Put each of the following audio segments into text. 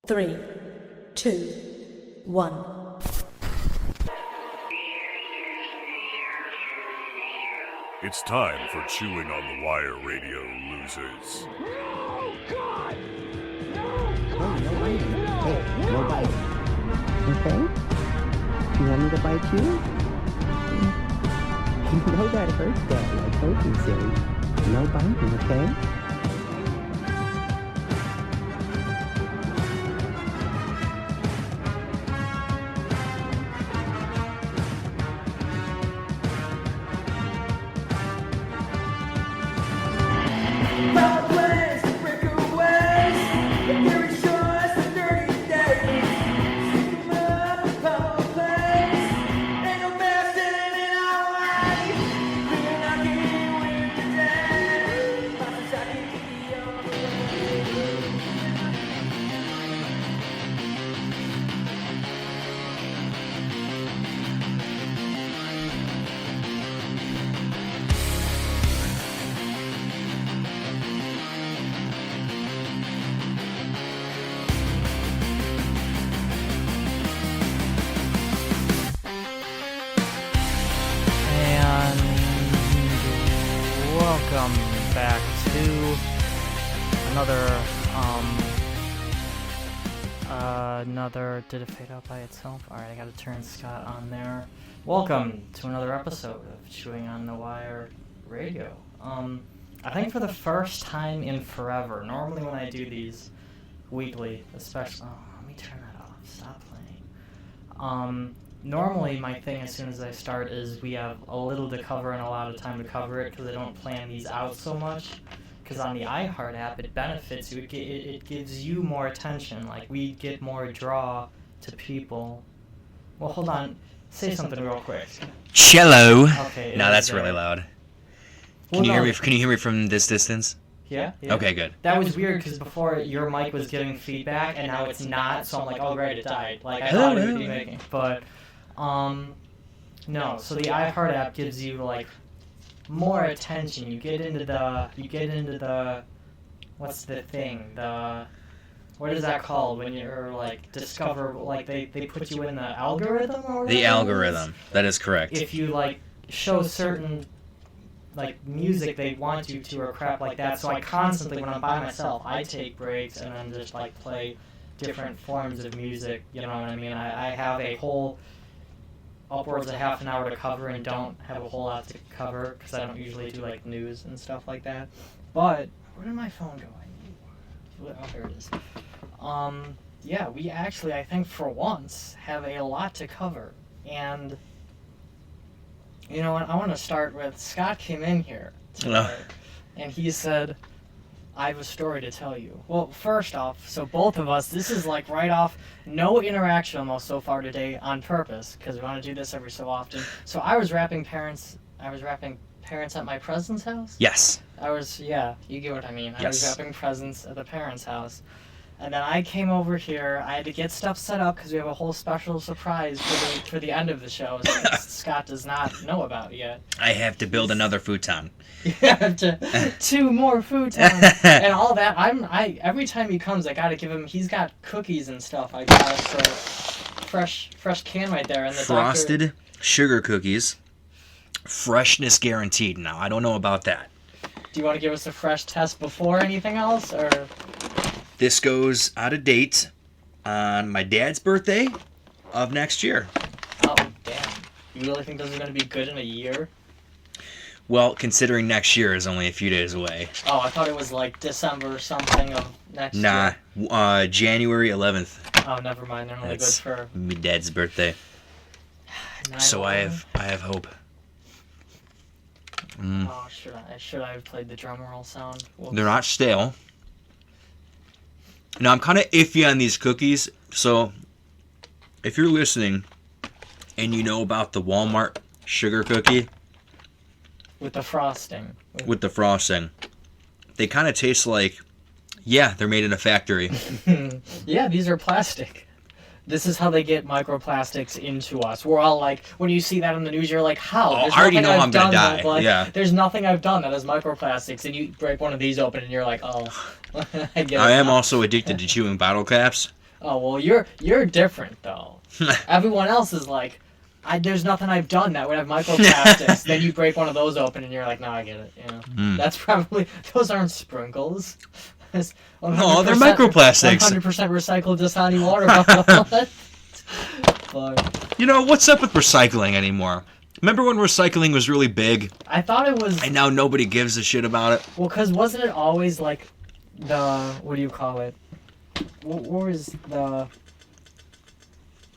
3, 2, 1. It's time for Chewing on the Wire Radio, losers. No, God! No, Hey, God! no biting. No, Hey, no. no biting. Okay? You want me to bite you? You know that hurts, Daddy. I told you, silly. No biting, okay? Welcome back to another, did it fade out by itself? Alright, I gotta turn Scott on there. Welcome to another episode of Chewing on the Wire Radio. I think for the first time in forever, normally when I do these weekly, especially, let me turn that off, stop playing. Normally, my thing as soon as I start is we have a little to cover and a lot of time to cover it because I don't plan these out so much. Because on the iHeart app, it benefits you. It gives you more attention. Like, we get more draw to people. Well, hold on. Say something real quick. Cello. Okay. No, that's really loud. Can you hear me? Can you hear me from this distance? Yeah. Okay, good. That was weird because before your mic was giving feedback and now it's not. So I'm like, oh great, it died. Like I thought it would be making, but. No, so the iHeart app gives you, like, more attention. You get into the, what's the thing, what is that called when you're, like, discover, like, they put you in the algorithm or whatever? The algorithm, that is correct. If you, like, show certain, like, music they want you to or crap like that, so I constantly, when I'm by myself, I take breaks and then just, like, play different forms of music, you know what I mean? I have a whole upwards of half an hour to cover and don't have a whole lot to cover because I don't usually do like news and stuff like that. But where did my phone go? Oh, here it is. Yeah, we actually, I think for once, have a lot to cover. And you know what? I want to start with Scott came in here today, and he said, I have a story to tell you. Well, first off, so both of us, this is like right off, no interaction almost so far today on purpose, because we want to do this every so often. So I was wrapping parents at my present's house? Yes. Yeah, you get what I mean. Yes. I was wrapping presents at the parents' house. And then I came over here, I had to get stuff set up because we have a whole special surprise for the end of the show that Scott does not know about yet. I have to build another futon. You have to 2 more futons and all that. Every time he comes, I gotta give him. He's got cookies and stuff. I got so fresh can right there. And the Frosted sugar cookies, freshness guaranteed. Now I don't know about that. Do you want to give us a fresh test before anything else, or? This goes out of date on my dad's birthday of next year. Oh damn! You really think those are gonna be good in a year? Well, considering next year is only a few days away. Oh, I thought it was like December something of next year. Nah, January 11th. Oh, never mind. They're only good for my dad's birthday. So I have hope. Oh, should I have played the drum roll sound? Whoops. They're not stale. Now, I'm kind of iffy on these cookies, so if you're listening and you know about the Walmart sugar cookie... With the frosting. With the frosting. They kind of taste like, yeah, they're made in a factory. Yeah, these are plastic. This is how they get microplastics into us. We're all like, when you see that on the news, you're like, how? Oh, I already know I'm going to die. Like, yeah. There's nothing I've done that has microplastics, and you break one of these open, and you're like, oh. I am also addicted to chewing bottle caps. Oh well, you're different though. Everyone else is like, there's nothing I've done that would have microplastics. Then you break one of those open and you're like, no, I get it. You know, that's probably those aren't sprinkles. No, they're microplastics. 100% recycled Dasani water bottle. But, You know, what's up with recycling anymore? Remember when recycling was really big? I thought it was. And now nobody gives a shit about it? Well, because wasn't it always like what do you call it? What was the...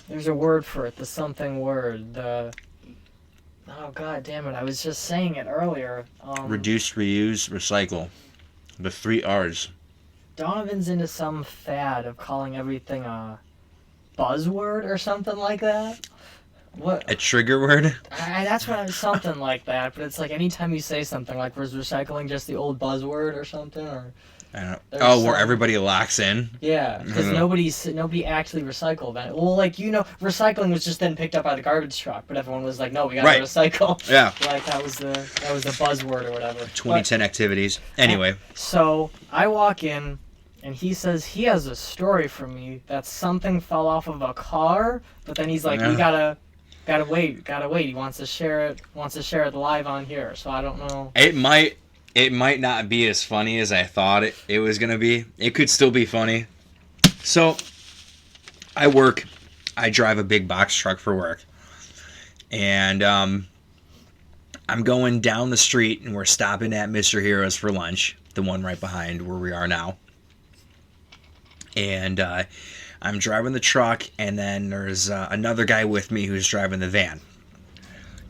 There's a word for it, the something word, oh god damn it, I was just saying it earlier. Reduce, reuse, recycle. The 3 R's. Donovan's into some fad of calling everything a buzzword or something like that. What? A trigger word? That's what something like that, but it's like anytime you say something like, was recycling just the old buzzword or something, or... I don't know. Where everybody locks in? Yeah, because nobody actually recycled that. Well, like, you know, recycling was just then picked up by the garbage truck, but everyone was like, no, we gotta recycle. Yeah. Like, that was the buzzword or whatever. 2010 activities. Anyway. So, I walk in, and he says he has a story for me that something fell off of a car, but then he's like, we gotta wait. He wants to share it live on here, so I don't know. It might not be as funny as I thought it was going to be. It could still be funny. So, I drive a big box truck for work. And I'm going down the street, and we're stopping at Mr. Hero's for lunch, the one right behind where we are now. And I'm driving the truck, and then there's another guy with me who's driving the van.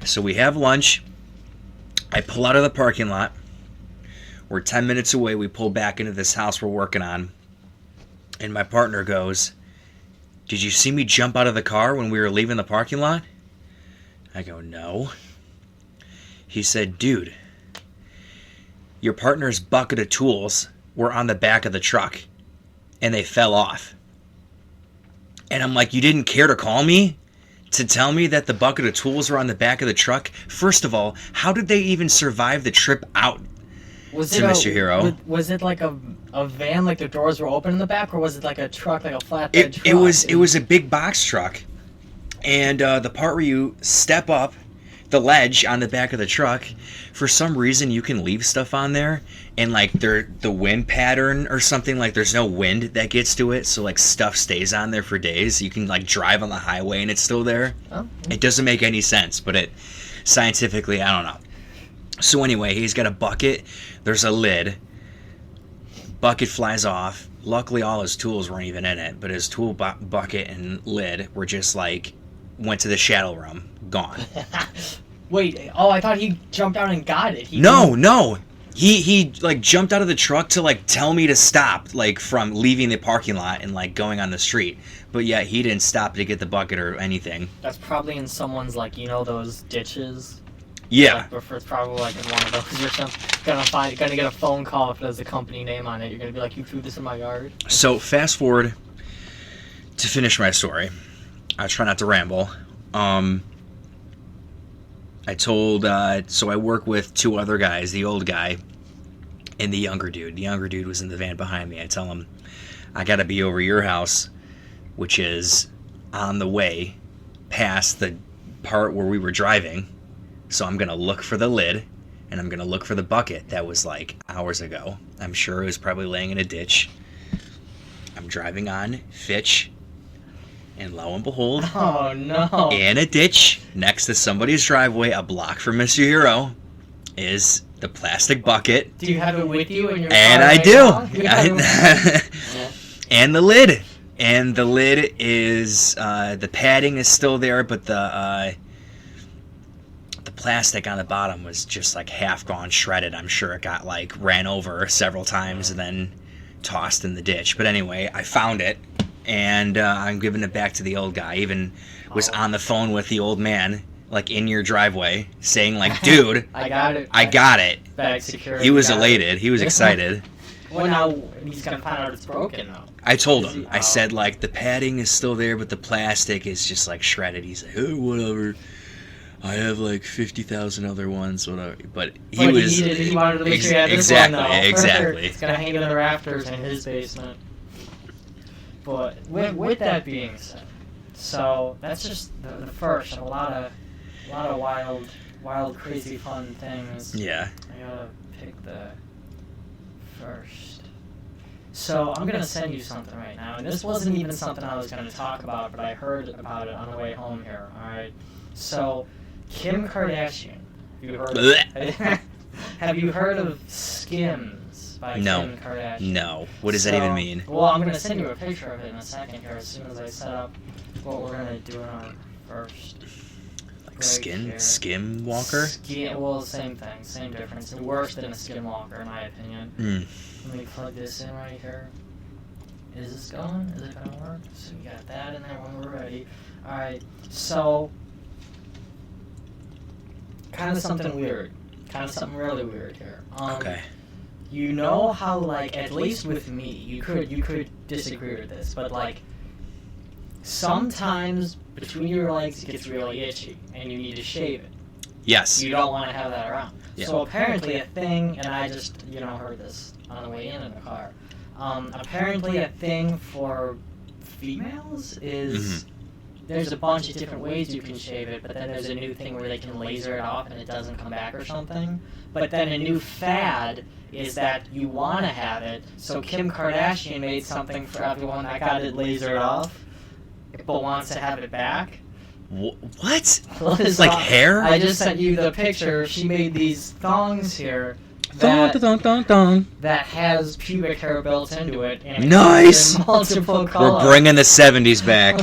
So we have lunch. I pull out of the parking lot. We're 10 minutes away. We pull back into this house we're working on. And my partner goes, "Did you see me jump out of the car when we were leaving the parking lot?" I go, "No." He said, "Dude, your partner's bucket of tools were on the back of the truck. And they fell off." And I'm like, "You didn't care to call me to tell me that the bucket of tools were on the back of the truck?" First of all, how did they even survive the trip out? Mr. Hero. Was it like a van, like the doors were open in the back, or was it like a truck, like a flatbed truck? It was a big box truck, and the part where you step up the ledge on the back of the truck, for some reason you can leave stuff on there, and like the wind pattern or something, like there's no wind that gets to it, so like stuff stays on there for days. You can like drive on the highway and it's still there. Oh. It doesn't make any sense, but scientifically, I don't know. So anyway, he's got a bucket. There's a lid. Bucket flies off. Luckily, all his tools weren't even in it, but his tool bucket and lid were just like, went to the shadow room. Gone. Wait, I thought he jumped out and got it. No. He like jumped out of the truck to like tell me to stop, like from leaving the parking lot and like going on the street. But yeah, he didn't stop to get the bucket or anything. That's probably in someone's, like, you know, those ditches. Yeah. Like, it's probably like in one of those or something. Gonna get a phone call if it has a company name on it. You're gonna be like, "You threw this in my yard." So fast forward to finish my story. I try not to ramble. I told, so I work with 2 other guys, the old guy and the younger dude. The younger dude was in the van behind me. I tell him, "I gotta be over your house," which is on the way past the part where we were driving. So I'm going to look for the lid, and I'm going to look for the bucket that was like hours ago. I'm sure it was probably laying in a ditch. I'm driving on Fitch, and lo and behold, oh no! In a ditch next to somebody's driveway, a block from Mr. Hero, is the plastic bucket. Do you have it with you in your and car? I do. And the lid. And the lid is, the padding is still there, but the plastic on the bottom was just like half gone, shredded. I'm sure it got like ran over several times and then tossed in the ditch. But anyway, I found it, and I'm giving it back to the old guy. Even was on the phone with the old man, like in your driveway, saying like, "Dude, I got it." Bag security. He was elated. He was excited. Well, now he's gonna find out it's broken though. I told him. I said like the padding is still there, but the plastic is just like shredded. He's like, "Oh, whatever. I have like 50,000 other ones, whatever." But he wanted to make sure he had this one, though. Exactly. It's gonna hang in the rafters in his basement. But with that being said, so that's just the first of a lot of wild, crazy, fun things. Yeah. I gotta pick the first. So I'm gonna send you something right now, and this wasn't even something I was gonna talk about, but I heard about it on the way home here. All right. So Kim Kardashian. Have you heard of, have you heard of Skims by Kim Kardashian? No. What does that even mean? Well, I'm gonna send you a picture of it in a second here as soon as I set up what we're gonna do in our first. Like skim walker? Well, same thing, same difference. Worse than a skinwalker, in my opinion. Let me plug this in right here. Is this going? Is it gonna work? So we got that in there when we're ready. Alright, so kind of something weird. Kind of something really weird here. Okay. You know how, like, at least with me, you could disagree with this, but like sometimes between your legs it gets really itchy and you need to shave it. Yes. You don't want to have that around. Yeah. So apparently a thing, and I just, heard this on the way in the car. Apparently a thing for females is there's a bunch of different ways you can shave it, but then there's a new thing where they can laser it off and it doesn't come back or something. But then a new fad is that you want to have it, so Kim Kardashian made something for everyone that got it lasered off, but wants to have it back. What? Like hair? I just sent you the picture. She made these thongs here that has pubic hair built into it. And nice! In multiple colors. We're bringing the 70s back.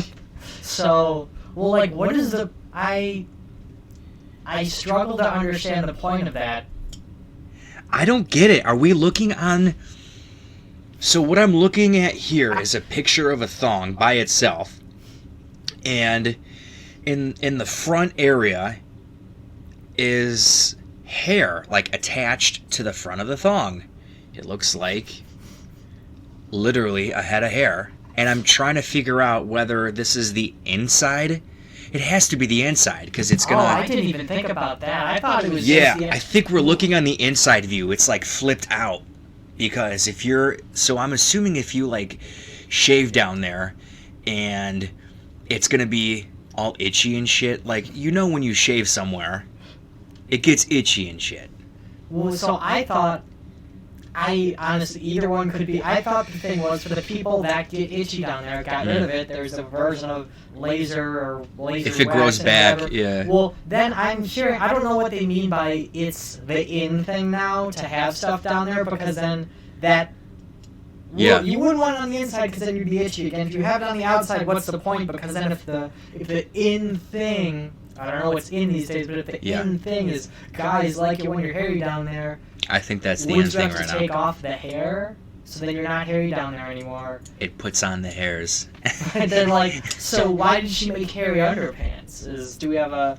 So, well, like, what is the... I struggle to understand the point of that. I don't get it. Are we looking on... So what I'm looking at here is a picture of a thong by itself. And in the front area is hair, like, attached to the front of the thong. It looks like literally a head of hair. And I'm trying to figure out whether this is the inside. It has to be the inside, because it's gonna... Oh, I didn't even think about that. I thought it was just the... I think we're looking on the inside view. It's, like, flipped out. Because if you're... So I'm assuming if you, like, shave down there, and it's gonna be all itchy and shit. Like, when you shave somewhere, it gets itchy and shit. Well, so I thought... I honestly, either one could be. I thought the thing was for the people that get itchy down there, got rid of it. There's a version of laser or laser. If it grows back, whatever. yeah. Well, then I'm hearing. I don't know what they mean by it's the in thing now to have stuff down there, because then that. Well, you wouldn't want it on the inside because then you'd be itchy again. If you have it on the outside, what's the point? Because then if the in thing, I don't know what's in these days, but if the in thing is guys like it when you're hairy down there. I think that's the end thing right now. Would you have to take off the hair so then you're not hairy down there anymore? It puts on the hairs. And then, like, so why did she make hairy underpants? Do we have a...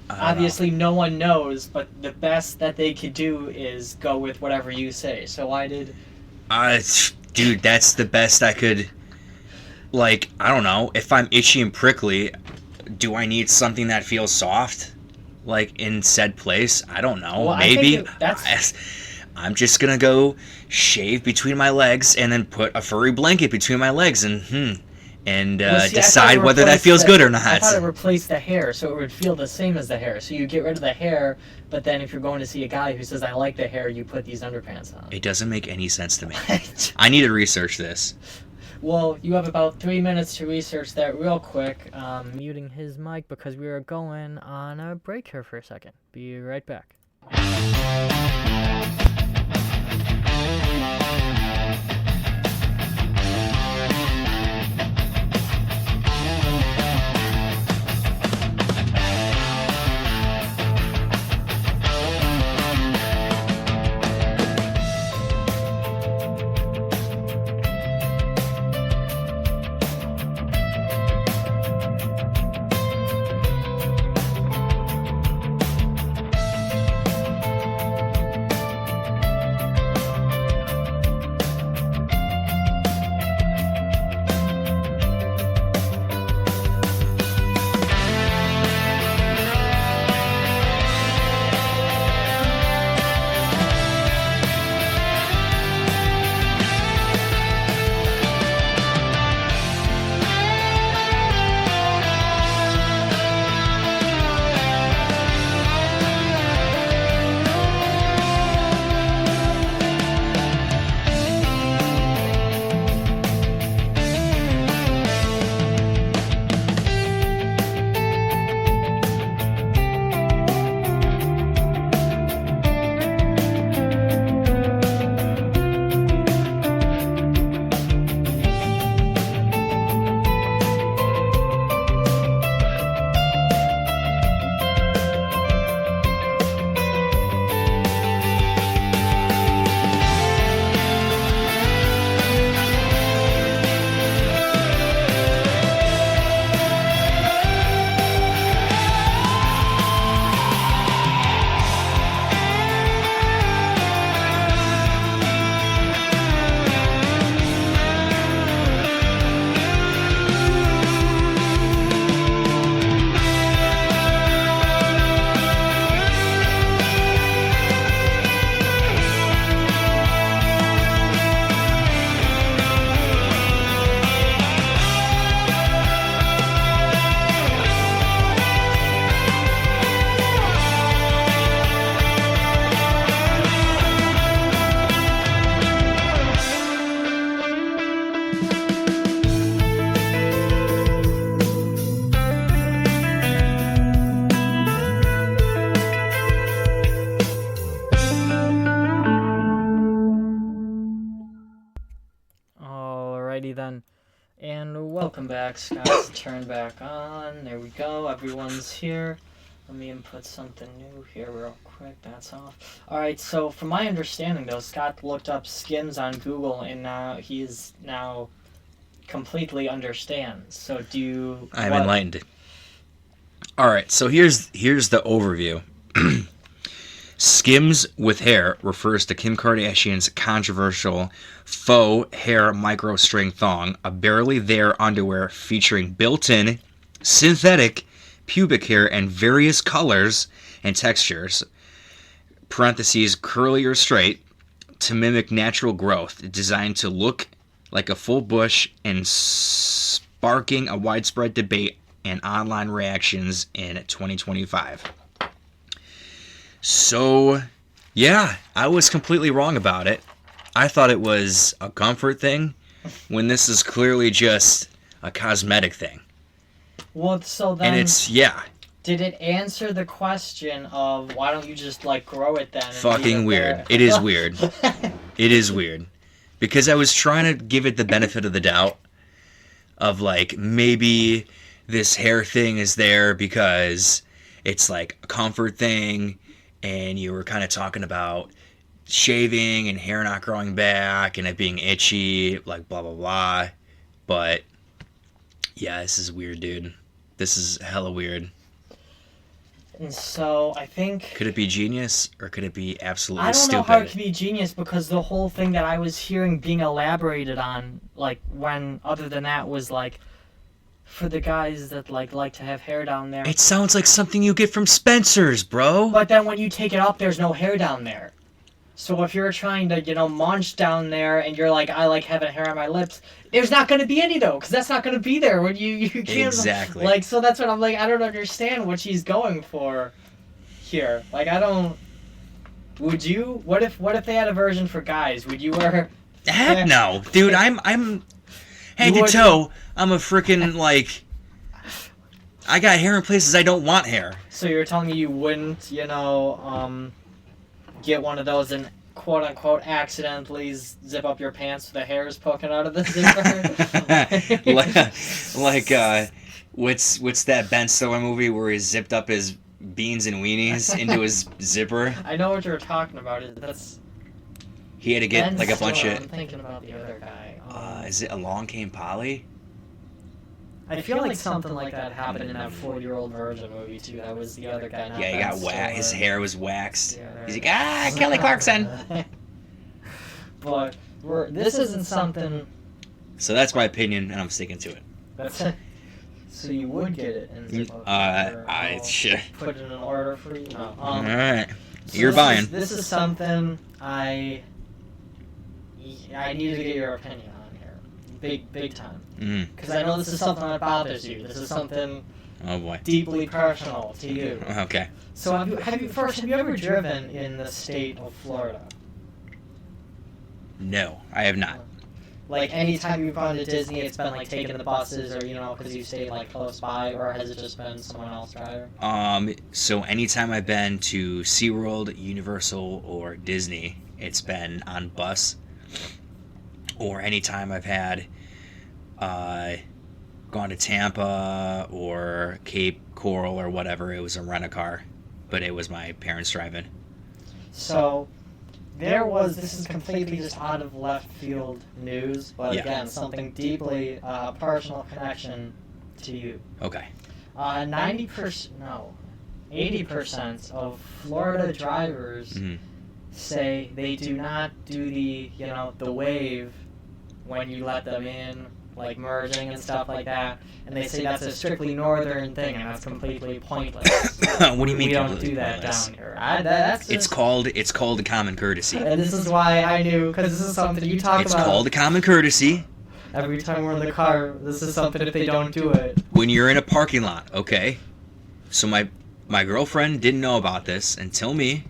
Obviously, no one knows, but the best that they could do is go with whatever you say. So why did... Dude, that's the best I could... Like, I don't know. If I'm itchy and prickly, do I need something that feels soft? Like, in said place? I don't know. Well, maybe. I'm just gonna go shave between my legs and then put a furry blanket between my legs and decide whether that feels good or not. I thought it replaced the hair, so it would feel the same as the hair. So you get rid of the hair, but then if you're going to see a guy who says, I like the hair, you put these underpants on. It doesn't make any sense to me. I need to research this. Well, you have about 3 minutes to research that real quick. Muting his mic because we are going on a break here for a second. Be right back. Alrighty then. And welcome back. Scott's turned back on. There we go. Everyone's here. Let me input something new here real quick. That's off. Alright, so from my understanding though, Scott looked up Skims on Google and now he's now completely understands. So do you... I'm enlightened. Alright, so here's the overview. Skims with hair refers to Kim Kardashian's controversial faux hair micro-string thong, a barely there underwear featuring built-in synthetic pubic hair and various colors and textures, parentheses, curly or straight, to mimic natural growth, designed to look like a full bush and sparking a widespread debate and online reactions in 2025. So, yeah, I was completely wrong about it. I thought it was a comfort thing when this is clearly just a cosmetic thing. Well, so then... And it's, yeah. Did it answer the question of why don't you just, like, grow it then? And fucking weird. It is weird. It is weird. Because I was trying to give it the benefit of the doubt of, like, maybe this hair thing is there because it's, like, a comfort thing, and you were kind of talking about shaving and hair not growing back and it being itchy, like, blah, blah, blah. But, yeah, this is weird, dude. This is hella weird. And so, I think... Could it be genius, or could it be absolutely stupid? I don't know how it could be genius, because the whole thing that I was hearing being elaborated on, like, when, other than that, was, like, for the guys that, like to have hair down there. It sounds like something you get from Spencer's, bro. But then when you take it up, there's no hair down there. So if you're trying to, munch down there, and you're like, I like having hair on my lips, there's not going to be any, though, because that's not going to be there when you can't... Exactly. Like, so that's what I'm like, I don't understand what she's going for here. Like, I don't... Would you... What if they had a version for guys? Would you wear... Heck no. Dude, I'm head to toe, I'm a freaking, like... I got hair in places I don't want hair. So you're telling me you wouldn't, get one of those and quote-unquote accidentally zip up your pants so the hair is poking out of the zipper? What's that Ben Stiller movie where he zipped up his beans and weenies into his zipper? I know what you're talking about. He had to get, Ben like, a bunch Stiller, of... I'm thinking about the other guy. Is it Along Came Polly? I feel like something like that happened in that 40-year-old virgin movie, too. That was the other guy. Yeah, he got waxed. His hair was waxed. Yeah, he's like, Kelly Clarkson! But this isn't something... So that's my opinion, and I'm sticking to it. So you would get it and zip up I should put it in an order for you? No. Alright. So You're buying. This is something I need to get your opinion on here. Big time. Because I know this is something that bothers you. This is something deeply personal to you. Okay. So have you ever driven in the state of Florida? No, I have not. Like, anytime you've gone to Disney, it's been, like, taking the buses or, because you stayed, like, close by, or has it just been someone else driving? So anytime I've been to SeaWorld, Universal, or Disney, it's been on bus. Or anytime I've had gone to Tampa or Cape Coral or whatever, it was a rent-a-car. But it was my parents driving. So... this is completely just out of left field news, but again, something deeply personal connection to you. Okay. 80% of Florida drivers say they do not do the wave when you let them in, like merging and stuff like that, and they say that's a strictly northern thing, and that's completely pointless. What do you mean? We don't do that down here. It's called a common courtesy. And this is why I knew, because this is something you talk about. It's called a common courtesy. Every time we're in the car, this is something if they don't do it. When you're in a parking lot, okay? So my girlfriend didn't know about this until me.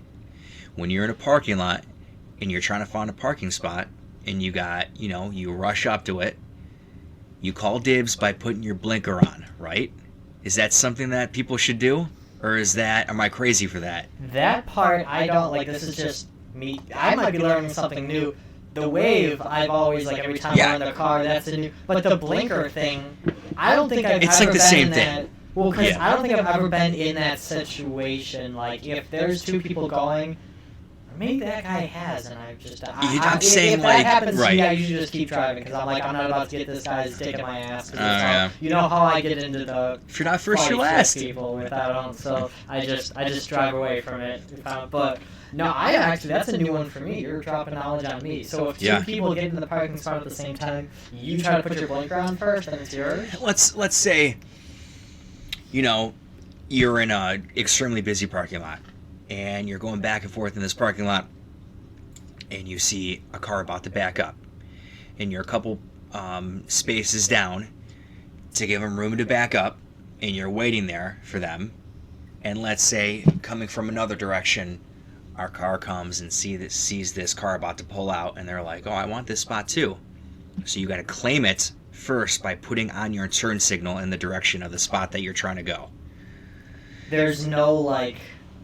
When you're in a parking lot and you're trying to find a parking spot and you got, you rush up to it, you call dibs by putting your blinker on, right? Is that something that people should do? Or am I crazy for that? That part, I don't, this is just me. I might be learning something new. the wave, I've always, like, every time Yeah. we're in the car, that's a new... But the blinker thing, I don't think I've It's ever like the been same in thing. that... Well, because Yeah. I don't think I've ever been in that situation. Like, if there's two people going... Maybe that guy has, and I've just... I'm saying, if like, that happens to right. me, I usually just keep driving, because I'm like, I'm not about to get this guy's dick in my ass. 'Cause Oh, it's all- yeah. You know how I get into the... If you're not first, fights you're with last. people without, so I just drive away from it. But no, I actually, that's a new one for me. You're dropping knowledge on me. So if two Yeah. people get into the parking spot at the same time, you try to put your blinker on first, then it's yours. Let's say, you know, you're in a extremely busy parking lot, and you're going back and forth in this parking lot, and you see a car about to back up, and you're a couple spaces down to give them room to back up, and you're waiting there for them, and let's say coming from another direction, our car comes and sees this car about to pull out, and they're like, oh, I want this spot too. So you got to claim it first by putting on your turn signal in the direction of the spot that you're trying to go. There's no, like...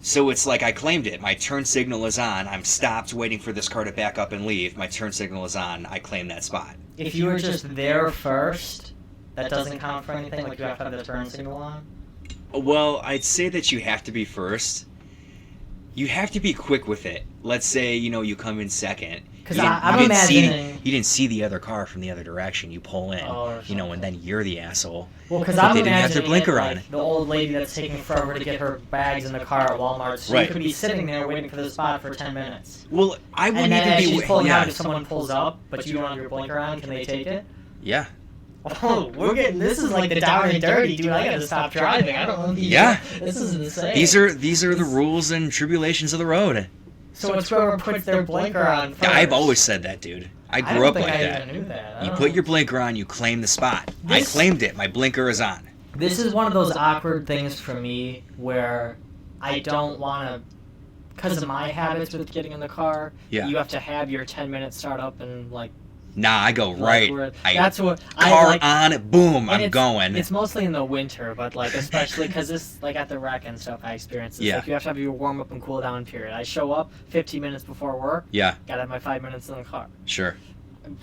So it's like I claimed it. My turn signal is on. I'm stopped waiting for this car to back up and leave. My turn signal is on. I claim that spot. If you were just there first, that doesn't count for anything? Like, you have to have the turn signal on? Well, I'd say that you have to be first. You have to be quick with it. Let's say, you know, you come in second. Because You didn't- I'm you didn't see- imagining... You didn't see the other car from the other direction. You pull in, or you know, and then you're the asshole. Well, because But I'm they didn't have their imagining blinker it, like, on. the old lady that's taking forever to get her bags in the car at Walmart. So Right. you could be sitting there waiting for the spot for 10 minutes. Well, I And wouldn't then as even she's be... pulling yeah. out, if someone pulls up, but you don't have your blinker on, can they take it? Yeah. Oh, we're getting... This is like the down and dirty, dude. I gotta stop driving. I don't know. Yeah. This is insane. These are the rules and tribulations of the road. So it's whoever puts their blinker on first. I've always said that, dude. I I grew don't up think like I that. even knew that. I You don't put know. your blinker on, you claim the spot. I This- claimed it. My blinker is on. This is one of those awkward things for me where I don't want to, because of my habits with getting in the car, Yeah. you have to have your 10-minute startup and, like... Nah, I go like, right. where- I that's what... I car like, on, boom, and I'm it's- going. It's mostly in the winter, but, like, especially because this, like, at the rec and stuff, I experience this. Yeah. Like, you have to have your warm-up and cool-down period. I show up 15 minutes before work, Yeah, gotta have my 5 minutes in the car. sure.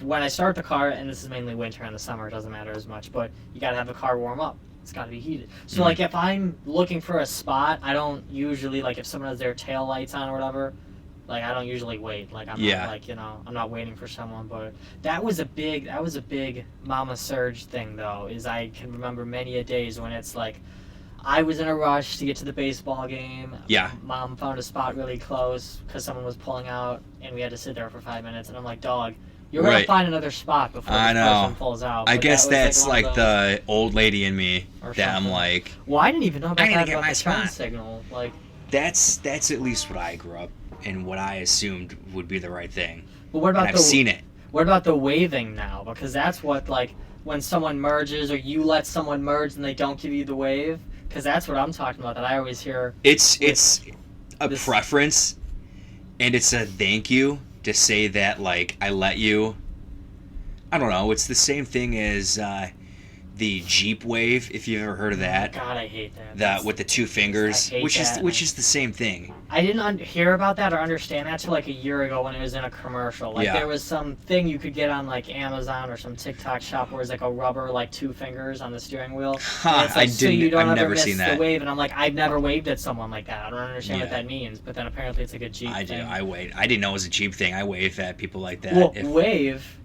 When I start the car, and this is mainly winter and the summer, it doesn't matter as much, but you gotta have the car warm up. It's gotta be heated. So, Mhm. like, if I'm looking for a spot, I don't usually, like, if someone has their tail lights on or whatever, like, I don't usually wait. Like, I'm Yeah. not, like, you know, I'm not waiting for someone, but that was a big Mama Surge thing, though, is I can remember many a days when it's, like, I was in a rush to get to the baseball game. Yeah. Mom found a spot really close because someone was pulling out, and we had to sit there for 5 minutes, and I'm like, dog, you're gonna Right. find another spot before I this know. person pulls out. I But guess that was, that's one like of those- the old lady in me Or that I'm something. like, Well, I didn't even know about I gotta that get about my the turn spot. signal. Like, that's at least what I grew up and what I assumed would be the right thing. but what And about I've the seen it. what about the waving now? Because that's what, like, when someone merges or you let someone merge and they don't give you the wave. Because that's what I'm talking about. That I always hear. It's a this- preference, and it's a thank you to say that, like, I let you. I don't know. It's the same thing as the Jeep wave, if you've ever heard of that. God, I hate that. That with the two fingers, I hate which that. is the same thing. I didn't hear about that or understand that till like a year ago when it was in a commercial. Like Yeah. there was some thing you could get on like Amazon or some TikTok shop where it's like a rubber like two fingers on the steering wheel. And it's like, so you don't I've ever never miss seen the that. wave. And I'm like, I've never waved at someone like that. I don't understand what Yeah. that means. But then apparently it's like a Jeep I do. thing. I wave. I didn't know it was a Jeep thing. I wave at people like that. Well, if, wave.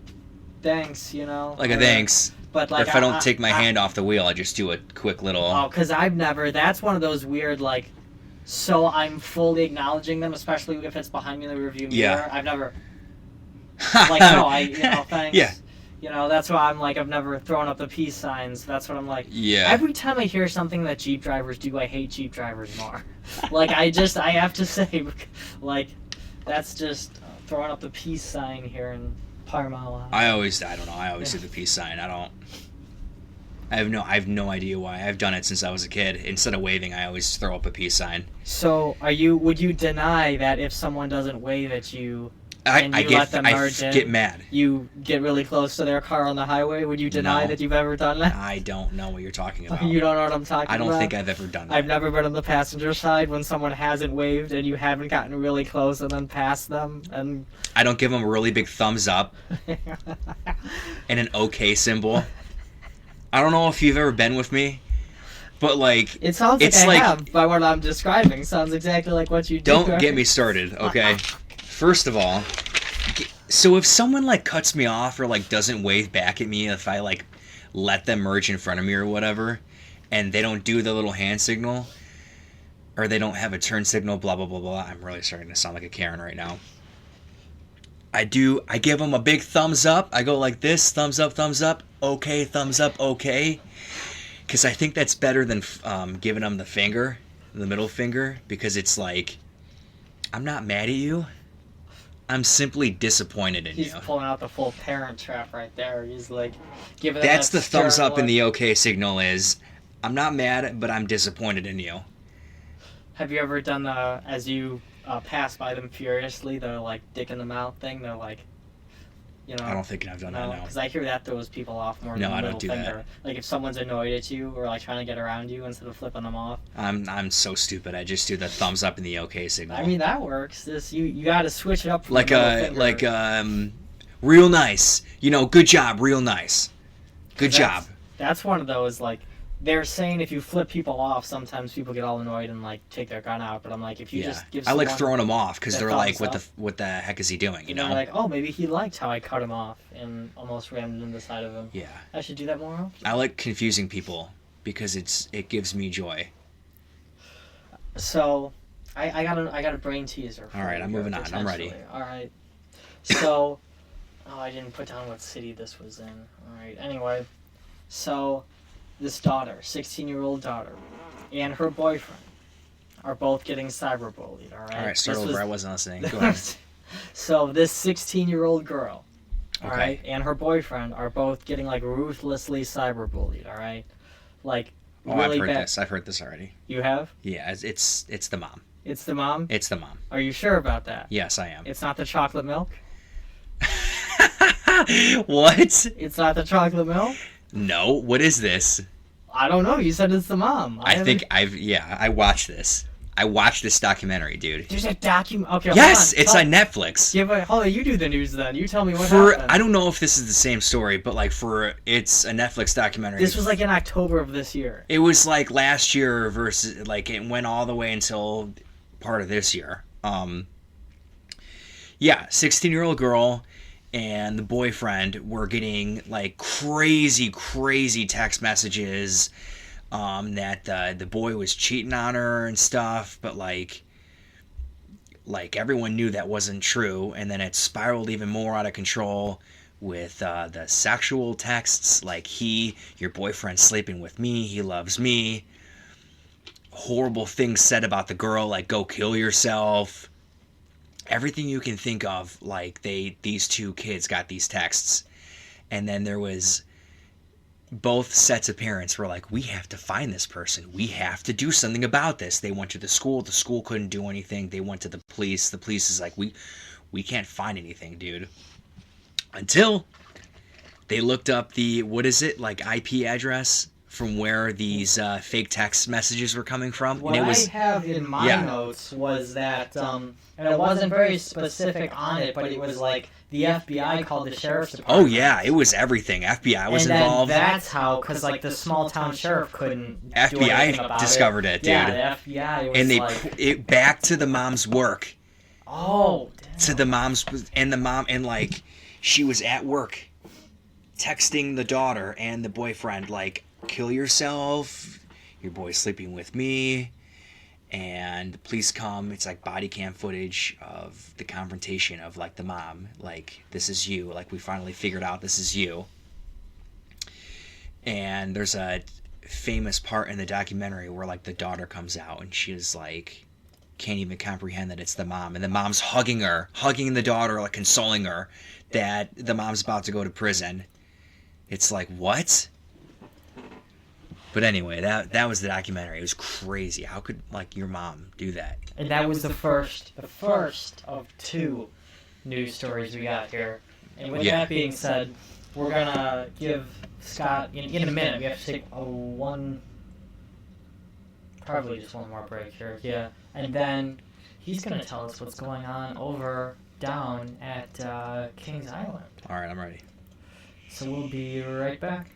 Thanks, you know. like a or- thanks. But Or like if I don't take my hand off the wheel, I just do a quick little. Oh, because I've never. That's one of those weird like. So I'm fully acknowledging them, especially if it's behind me in the review mirror. Yeah. I've never. Like no, you know, thanks. Yeah. You know, that's why I'm like, I've never thrown up the peace signs. That's what I'm like. Yeah. Every time I hear something that Jeep drivers do, I hate Jeep drivers more. Like, I have to say, like, that's just throwing up the peace sign here in Parma. I don't know. I always do the peace sign. I have no idea why. I've done it since I was a kid. Instead of waving, I always throw up a peace sign. So, would you deny that if someone doesn't wave at you, and you let them I merge in, get mad. you get really close to their car on the highway. Would you deny No. that you've ever done that? I don't know what you're talking about. You don't know what I'm talking about? I don't think I've ever done that. I've never been on the passenger side when someone hasn't waved and you haven't gotten really close and then passed them. And I don't give them a really big thumbs up and an okay symbol. I don't know if you've ever been with me, but like it sounds like it's I have by what I'm describing. Sounds exactly like what you do. Don't get me started, okay? First of all, so if someone like cuts me off or like doesn't wave back at me if I like let them merge in front of me or whatever, and they don't do the little hand signal or they don't have a turn signal, blah blah blah blah. I'm really starting to sound like a Karen right now. I give them a big thumbs up. I go like this, thumbs up, okay, thumbs up, okay. Because I think that's better than giving them the finger, the middle finger, because it's like, I'm not mad at you. I'm simply disappointed in He's you. pulling out the full parent trap right there. He's like, giving That's that the thumbs stern up in look. the okay signal is, I'm not mad, but I'm disappointed in you. Have you ever done the, as you pass by them furiously, the like dick in the mouth thing? They're like, you know. I don't think I've done that, no. Because I hear that throws people off more No, than the I middle don't do finger. that. Like if someone's annoyed at you or like trying to get around you instead of flipping them off. I'm so stupid. I just do the thumbs up in the okay signal. I mean that works. This you got to switch it up. From the middle finger. Real nice. You know, good job, real nice. Good job. That's one of those like. They're saying if you flip people off, sometimes people get all annoyed and like take their gun out. But I'm like, if you just give I like someone throwing them off because that they're like, thumbs what the heck is he doing? You know? they're like, oh, maybe he liked how I cut him off and almost rammed into the side of him. Yeah. I should do that more often. I like confusing people because it gives me joy. So, I got a brain teaser. For All right, you I'm here, moving on. I'm ready. potentially. All right. So, I didn't put down what city this was in. All right. Anyway, so this daughter, 16-year-old daughter, and her boyfriend are both getting cyberbullied. All right. All right, start This over. was- I wasn't listening. Go ahead. So this 16-year-old girl, all Okay. right, and her boyfriend are both getting like ruthlessly cyberbullied. All right, like Oh, really I've heard bad. this. I've heard this already. You have? Yeah, it's the mom. It's the mom. It's the mom. Are you sure about that? Yes, I am. It's not the chocolate milk. What? It's not the chocolate milk. No. What is this? I don't know. You said it's the mom. I think I watched this. I watched this documentary, dude. there's a document. Okay. Yes, hold it's Tell- on Netflix. Yeah, but hold on. You do the news then. You tell me what For happened. I don't know if this is the same story, but like it's a Netflix documentary. This was like in October of this year. It was like last year versus like it went all the way until part of this year. Yeah, 16-year-old girl and the boyfriend were getting like crazy text messages that the boy was cheating on her and stuff, but like everyone knew that wasn't true, and then it spiraled even more out of control with the sexual texts like your boyfriend's sleeping with me, he loves me, horrible things said about the girl like go kill yourself, everything you can think of. Like these two kids got these texts, and then there was both sets of parents were like, we have to find this person, we have to do something about this. They went to the school couldn't do anything, they went to the police is like, we can't find anything, dude, until they looked up the like IP address from where these fake text messages were coming from. What and it was I have in my yeah. notes was that, and it wasn't very specific on it, but it was like the FBI called the sheriff's department. oh yeah, it was everything. FBI was and then involved. that's how, because like the small town sheriff couldn't do anything about FBI discovered it, dude. Yeah, the FBI was And they like, put it back to the mom's work. oh, damn. To the mom's, and the mom, and like she was at work texting the daughter and the boyfriend like, kill yourself, your boy's sleeping with me, and the police come. It's like body cam footage of the confrontation of like the mom, like, this is you, like, we finally figured out this is you. And there's a famous part in the documentary where like the daughter comes out and she's like, can't even comprehend that it's the mom, and the mom's hugging the daughter, like consoling her that the mom's about to go to prison. It's like, what? But anyway, that was the documentary. It was crazy. How could like your mom do that? And that was the first of two news stories we got here. And with Yeah. that being said, we're gonna give Scott in a minute. We have to take probably just one more break here. Yeah, and then he's gonna tell us what's going on down at Kings Island. All right, I'm ready. So we'll be right back.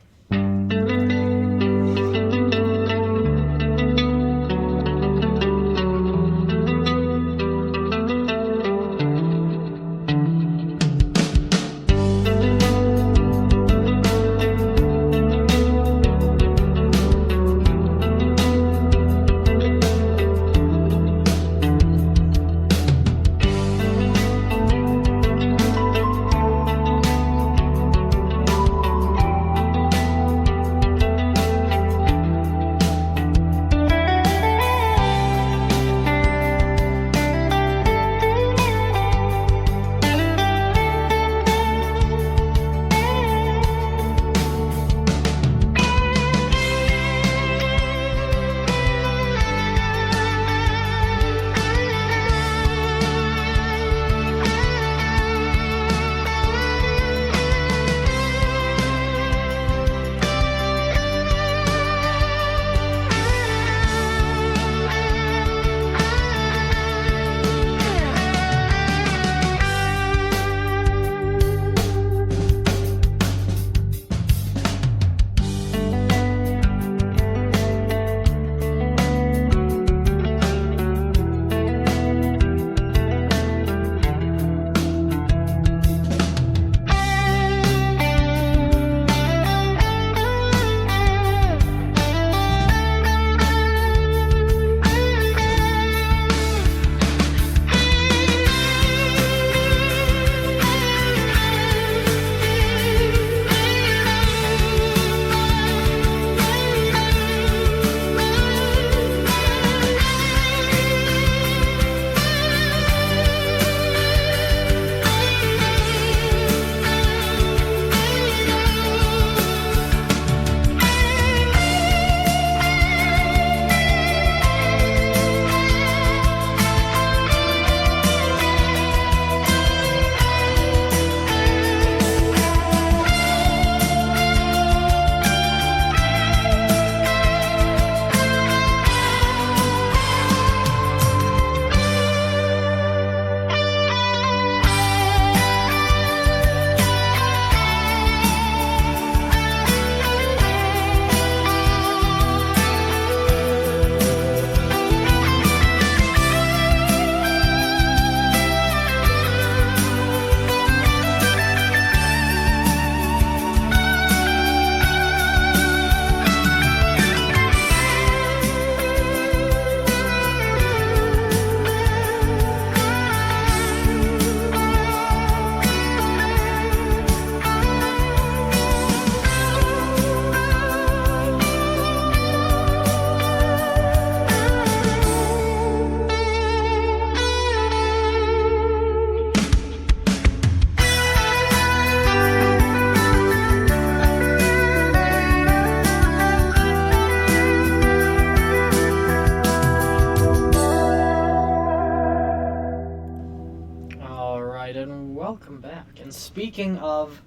Speaking of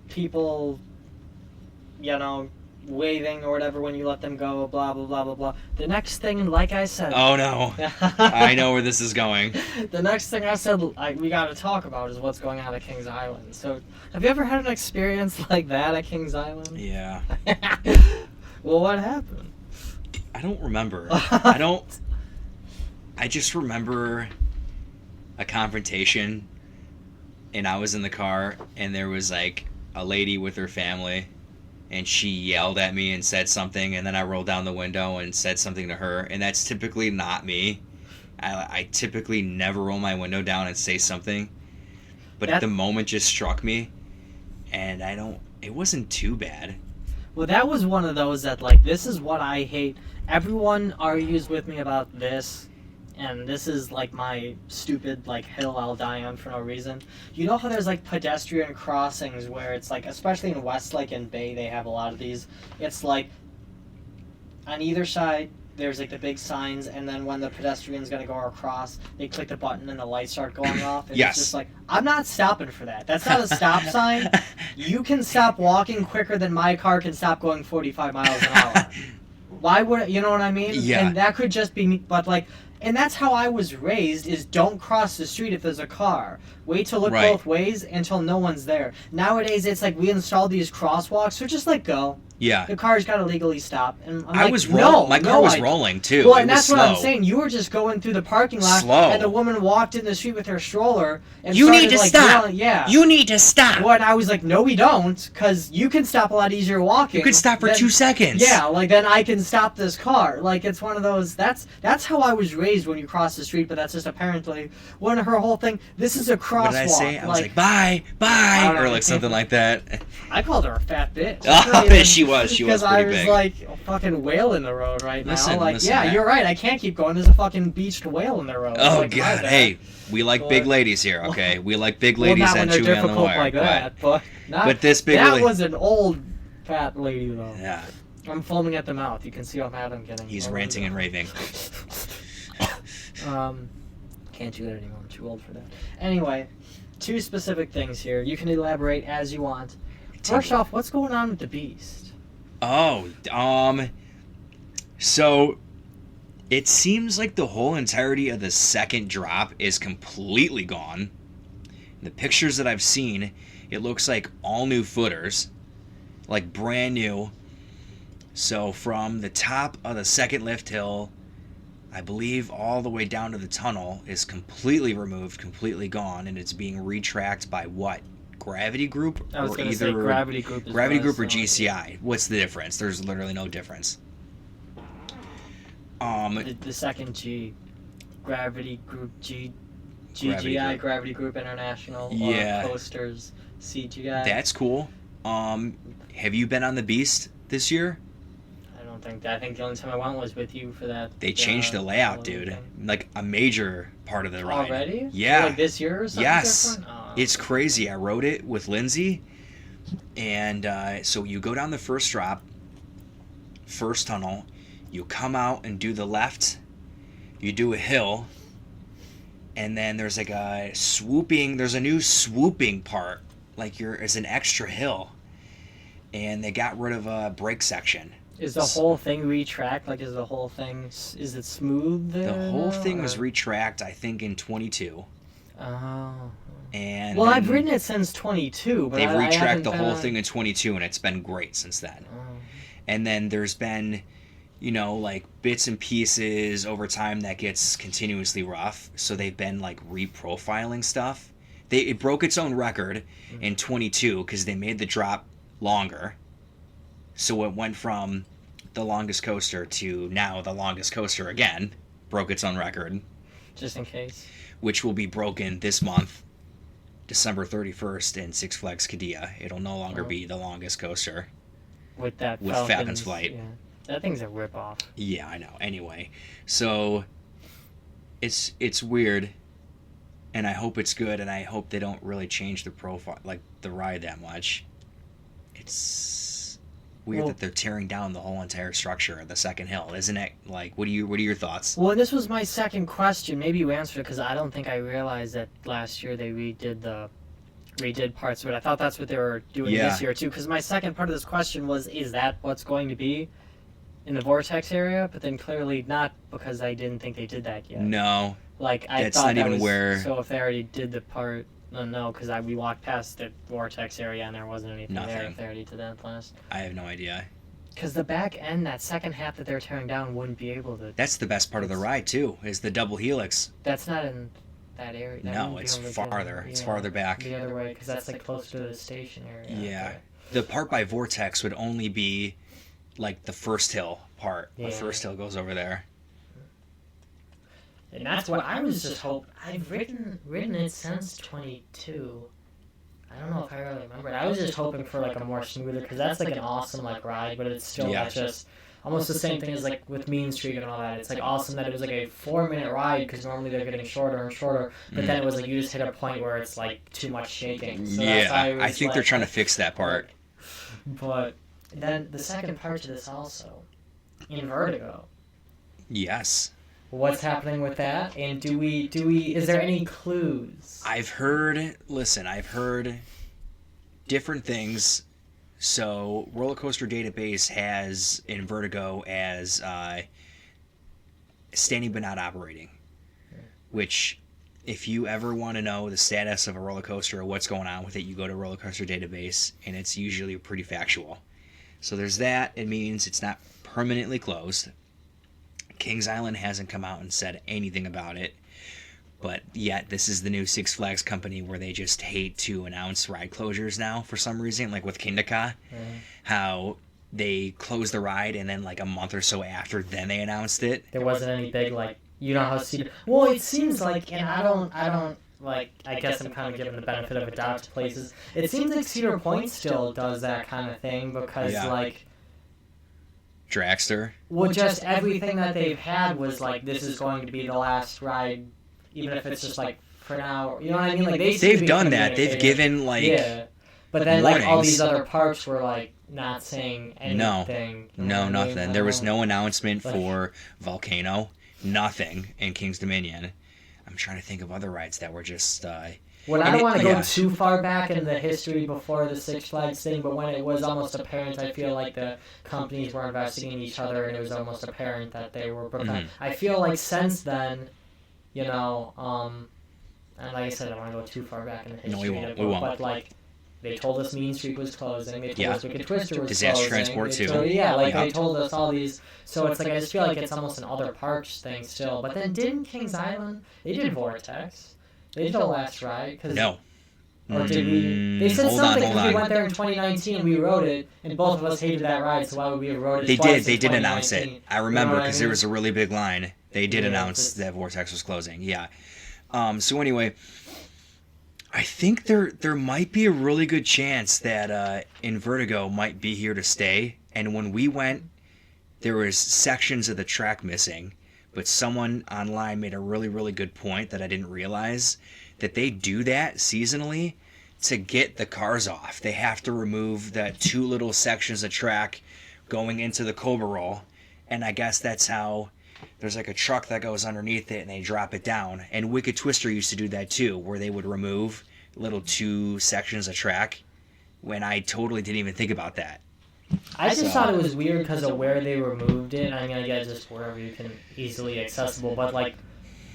people, waving or whatever when you let them go, blah, blah, blah, blah, blah. The next thing, like I said... Oh, no. I know where this is going. The next thing I said we got to talk about is what's going on at Kings Island. So, have you ever had an experience like that at Kings Island? Yeah. Well, what happened? I don't remember. I just remember a confrontation, and I was in the car, and there was, like, a lady with her family, and she yelled at me and said something, and then I rolled down the window and said something to her, and that's typically not me. I typically never roll my window down and say something, but the moment just struck me, and it wasn't too bad. Well, that was one of those that, like, this is what I hate. Everyone argues with me about this, and this is, like, my stupid, like, hill I'll die on for no reason. You know how there's, like, pedestrian crossings where it's, like, especially in Westlake and Bay, they have a lot of these. It's, like, on either side, there's like the big signs, and then when the pedestrian's gonna go across, they click the button and the lights start going off. And Yes. It's just like, I'm not stopping for that. That's not a stop sign. You can stop walking quicker than my car can stop going 45 miles an hour. Why would, you know what I mean? Yeah. And that could just be me, but like, and that's how I was raised, is don't cross the street if there's a car. Wait to look Right. both ways until no one's there. Nowadays, it's like we installed these crosswalks, so just let go. Yeah. The car's got to legally stop. And I'm I like, was no, my car no, was rolling too. Well, it and was that's slow. what I'm saying. You were just going through the parking lot, Slow. and the woman walked in the street with her stroller. And You started, need to like, stop. yelling, yeah. You need to stop. Well, and I was like, no, we don't, because you can stop a lot easier walking. You could stop for Then- 2 seconds. Yeah, like then I can stop this car. Like it's one of those. That's how I was raised when you cross the street. But that's just apparently one of her whole thing. This is a crosswalk. What did I say? I was like, bye, bye, don't know. or like something like that. I called her a fat bitch. Oh, she was. She was Because I pretty was big. like a fucking whale in the road right Listen, now. Like, listen, yeah, man. you're right. I can't keep going. There's a fucking beached whale in the road. Oh Like, my God! bad. Hey, we like But- big ladies here, okay? We like big Well, ladies not when and they're chewing on the difficult wire. like that. But this big that lady- was an old fat lady though. Yeah, I'm foaming at the mouth. You can see how mad I'm getting. he's Oh, ranting and raving. Can't do that anymore. I'm too old for that. Anyway, 2 specific things here. You can elaborate as you want. First off, what's going on with the Beast? Oh, so it seems like the whole entirety of the second drop is completely gone. The pictures that I've seen, it looks like all new footers, like brand new. So from the top of the second lift hill, I believe all the way down to the tunnel is completely removed, completely gone, and it's being retracked by what? Gravity Group? I was Or going to say either Gravity Group. Is Gravity what Group or it sounds like. GCI. What's the difference? There's literally no difference. The second G. Gravity Group G. Gravity GGI, Group. Gravity Group International. Yeah. Coasters. CGI. That's cool. Have you been on the Beast this year? I don't think that. I think the only time I went was with you for that. They changed the layout, dude. thing. Like a major part of the ride. Already? Yeah. Like this year or something? Yes. different? Oh. It's crazy. I rode it with Lindsay. And so you go down the first drop, first tunnel. You come out and do the left. You do a hill. And then there's like there's a new swooping part. Like it's an extra hill. And they got rid of a brake section. Is the whole thing retracked? Like, is the whole thing, is it smooth there? The whole now, thing was or- retracked, I think, in 22. Oh. And Well, then I've ridden it since 22, but they've I haven't retracked the been whole on- thing in 22, and it's been great since then. Oh. And then there's been, like bits and pieces over time that gets continuously rough. So they've been like reprofiling stuff. It broke its own record in 22 because they made the drop longer. So it went from the longest coaster to now the longest coaster again. Broke its own record, Just in case. which will be broken this month, December 31st in Six Flags Qiddiya. It'll no longer be the longest coaster. With that With Falcon's, Falcon's Flight. Yeah. That thing's a ripoff. Yeah, I know. Anyway, so it's weird, and I hope it's good, and I hope they don't really change the profile, like the ride, that much. It's weird Well- that they're tearing down the whole entire structure of the second hill, isn't it? Like, what are your thoughts? Well, this was my second question. Maybe you answered it because I don't think I realized that last year they redid parts of it. I thought that's what they were doing Yeah. this year too. Because my second part of this question was, is that what's going to be in the vortex area? But then clearly not, because I didn't think they did that yet. No, Like I That's thought not that even was, where- So if they already did the part, no, because we walked past the vortex area and there wasn't anything there. Nothing. If they already did that last. I have no idea. Because the back end, that second half that they're tearing down, wouldn't be able to. That's the best part of the ride too, is the double helix. That's not in that area. That No, wouldn't be it's able to farther. do- It's yeah, farther back. The other way, because that's like closer to the station area. Yeah. Okay. The part by vortex would only be like the first hill part. Yeah. The first hill goes over there. And that's what I was just hoping. I've ridden it since 22. I don't know if I really remember it. I was just hoping for like a more smoother, because that's like an awesome like ride, but it's still Yeah. like just almost the same thing as like with Mean Street and all that. It's like awesome that it was like a 4-minute ride, because normally they're getting shorter and shorter, but then it was like you just hit a point where it's like too much shaking. So that's why it Yeah, I was, think they're like- trying to fix that part. But then the second part to this also, in Vertigo, Yes. What's happening with that? And is there any clues? I've heard different things. So, Roller Coaster Database has in Vertigo as standing but not operating. Which, if you ever want to know the status of a roller coaster or what's going on with it, you go to Roller Coaster Database, and it's usually pretty factual. So there's that. It means it's not permanently closed. Kings Island hasn't come out and said anything about it. But yet, this is the new Six Flags company where they just hate to announce ride closures now for some reason. Like with Kingda how they closed the ride and then like a month or so after, then they announced it. There wasn't any big, like, you know how Cedar... Well, it seems like, and I don't, like, I guess I'm kind of giving the benefit of a doubt to places. It seems like Cedar Point still does that kind of thing because, like... Dragster? Well, just everything that they've had was like, this is going to be the last ride, even if it's just like, for now, you know what I mean? Like, they've done that. They've given, like... Yeah. But then, warnings. Like, all these other parks were, like, not saying anything. No, nothing. There was no announcement for Volcano. Nothing in King's Dominion. I'm trying to think of other rides that were just... I don't want to go too far back in the history before the Six Flags thing, but when it was almost apparent, I feel like the companies were investing in each other, and it was almost apparent that they were... I feel like since then, you know, and like I said, I don't want to go too far back in the history. No, we won't. But, like, they told us Mean Street was closing. They told us Wicked Twister was Disaster closing. Transport 2. They told us all these. So it's like, I just feel like it's almost an other parks thing still. But then didn't Kings Island, they did Vortex. They did the last ride. No. Or did we? They said something because we went there in 2019 and we rode it, and both of us hated that ride, so why would we have rode it twice? They did announce it. I remember because there was a really big line. They did announce that Vortex was closing. Yeah. So anyway... I think there might be a really good chance that Vertigo might be here to stay. And when we went, there was sections of the track missing. But someone online made a really, really good point that I didn't realize. That they do that seasonally to get the cars off. They have to remove the two little sections of track going into the Cobra Roll. And I guess that's how... There's like a truck that goes underneath it and they drop it down. And Wicked Twister used to do that too, where they would remove little two sections of track when I totally didn't even think about that. I just thought it was weird because of where they removed it. I mean, I guess just wherever you can easily accessible. But like,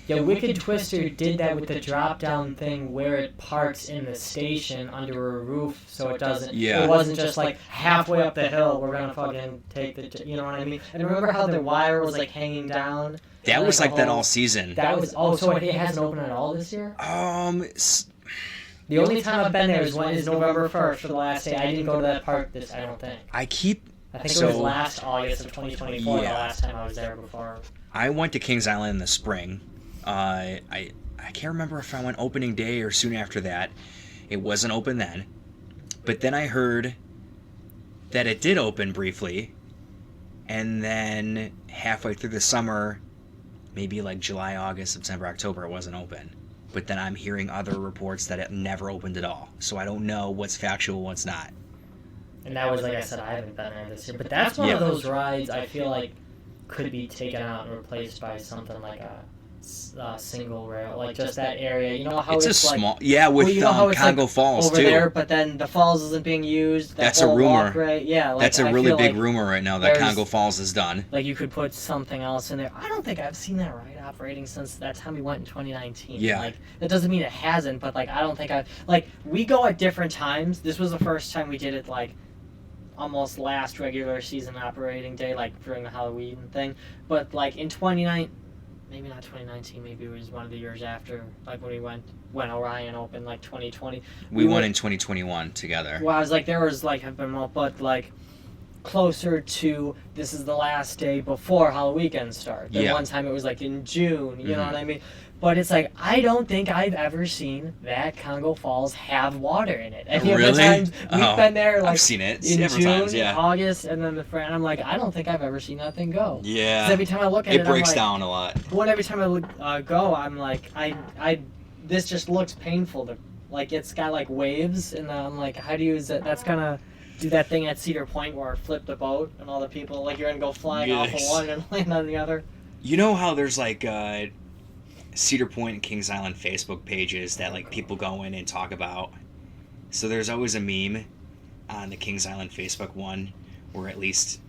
yeah, Wicked Twister did that with the drop-down thing where it parks in the station under a roof, so it doesn't... Yeah. It wasn't just like halfway up the hill, we're gonna fucking take the... You know what I mean? And remember how the wire was like hanging down? That was like that all season. That was... Oh, so it hasn't opened at all this year? The only time I've been there is November 1st for the last day. I didn't go to that park I don't think. I think it was last August of 2024, the last time I was there before. I went to Kings Island in the spring. I can't remember if I went opening day or soon after that. It wasn't open then. But then I heard that it did open briefly. And then halfway through the summer, maybe like July, August, September, October, it wasn't open. But then I'm hearing other reports that it never opened at all. So I don't know what's factual, what's not. And that was, like I said, I haven't been there this year. But that's one of those rides I feel like could be taken out and replaced by something like a single rail, like just that area. You know how it's a like, small, with Congo Falls over too. There, but then the falls isn't being used. That's a rumor. Yeah, that's a really big rumor right now that Congo Falls is done. Like you could put something else in there. I don't think I've seen that ride operating since that time we went in 2019. Yeah, like that doesn't mean it hasn't, but like I don't think we go at different times. This was the first time we did it like almost last regular season operating day, like during the Halloween thing. But like in 2019. Maybe not 2019, maybe it was one of the years after, like when Orion opened, like 2020. We went in 2021 together. Well, I was like, there was like, but like closer to, this is the last day before Halloween starts. And one time it was like in June, you know what I mean? But it's like, I don't think I've ever seen that Congo Falls have water in it. And really? The times we've been there, like, I've seen it in several June, times, August, and then I'm like, I don't think I've ever seen that thing go. Yeah. 'Cause every time I look at it, it breaks down a lot. Well, every time I go, I'm like, this just looks painful. Like, it's got, like, waves, and I'm like, how do you use it? That's kind of do that thing at Cedar Point where it flipped the boat, and all the people, like, you're going to go flying off of one and land on the other. You know how there's like Cedar Point and Kings Island Facebook pages that like people go in and talk about? So there's always a meme on the Kings Island Facebook one where at least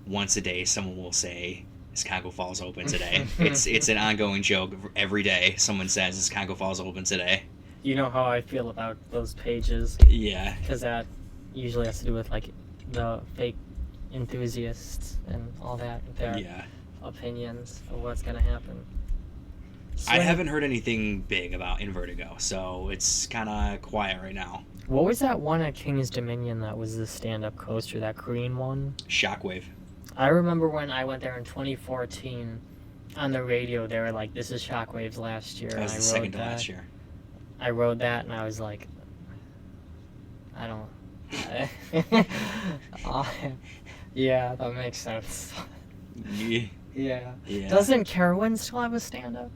once a day someone will say, "Is Congo Falls open today?" It's an ongoing joke. Every day someone says, "Is Congo Falls open today?" You know how I feel about those pages. Yeah. Because that usually has to do with like the fake enthusiasts and all that. Their opinions of what's gonna happen. I haven't heard anything big about Invertigo, so it's kind of quiet right now. What was that one at King's Dominion that was the stand-up coaster, that green one? Shockwave. I remember when I went there in 2014, on the radio they were like, "This is Shockwave's last year." That was and the second to last year. I rode that and I was like, I don't. Yeah, that makes sense. Yeah. Doesn't Carowinds still have a stand-up?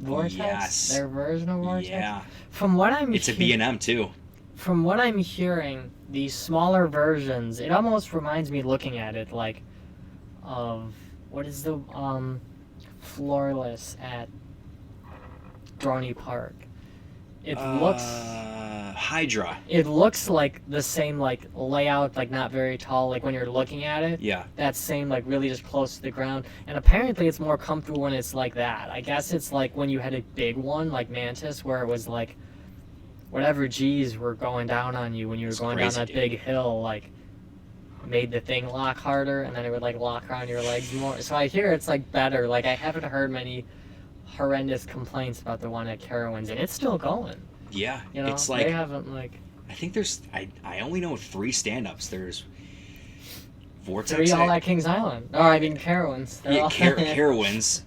Vortex? Yes. Their version of Vortex? Yeah. From what It's a B&M too. From what I'm hearing, these smaller versions, it almost reminds me looking at it like of, what is the floorless at Droney Park? It looks Hydra. It looks like the same like layout, like not very tall, like when you're looking at it. Yeah. That same like really just close to the ground. And apparently it's more comfortable when it's like that. I guess it's like when you had a big one like Mantis where it was like whatever G's were going down on you when you were going down that big hill, like made the thing lock harder and then it would like lock around your legs more. So I hear it's like better. Like I haven't heard many horrendous complaints about the one at Carowinds, and it's still going. Yeah, you know, it's like they haven't like. I think there's. I only know 3 stand-ups. There's Vortex. 3 all at Kings Island. Oh, I mean Carowinds. Carowinds.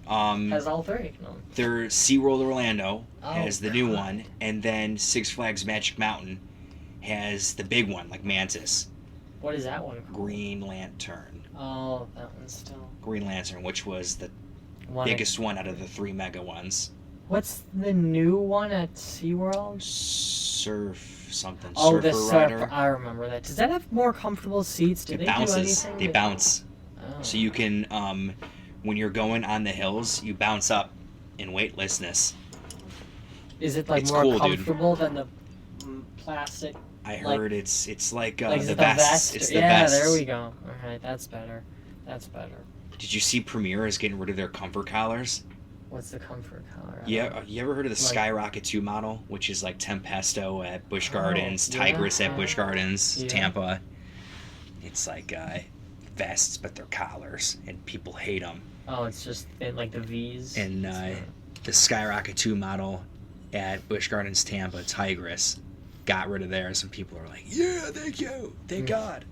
Has all 3. No. There's SeaWorld Orlando has the new one, and then Six Flags Magic Mountain has the big one, like Mantis. What is that one called? Green Lantern. Oh, that one's still. Green Lantern, which was the biggest one out of the 3 mega ones. What's the new one at SeaWorld? Surf something. Oh, Surfer the Surfer. Rider. I remember that. Does that have more comfortable seats? Do It they bounces. do anything? They bounce. Oh. So you can, when you're going on the hills, you bounce up in weightlessness. Is it like It's more cool, comfortable than the plastic? I heard it's like, like the vest. It's the vest. Yeah, there we go. All right, that's better. That's better. Did you see Premier is getting rid of their comfort collars? What's the comfort collar? Yeah, you ever heard of the Skyrocket 2 model, which is like Tempesto at Busch Gardens, Tigress at Busch Gardens, Tampa. It's like vests, but they're collars, and people hate them. Oh, it's just like the V's. And the Skyrocket 2 model at Busch Gardens, Tampa, Tigress, got rid of theirs, and people are like, "Yeah, thank you, thank God."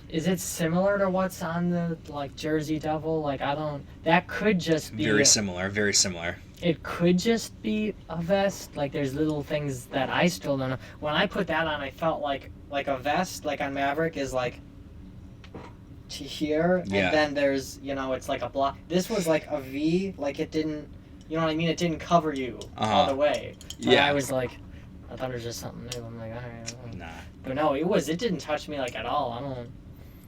Is it similar to what's on the like Jersey Devil? Like that could just be very similar. It could just be a vest. Like there's little things that I still don't know. When I put that on, I felt like a vest, like on Maverick, is like to here, and then there's it's like a block. This was like a V, like it didn't, you know what I mean? It didn't cover you all the way. But I was like, I thought it was just something new. I'm like, all right. Nah. But no, it didn't touch me like at all. I don't.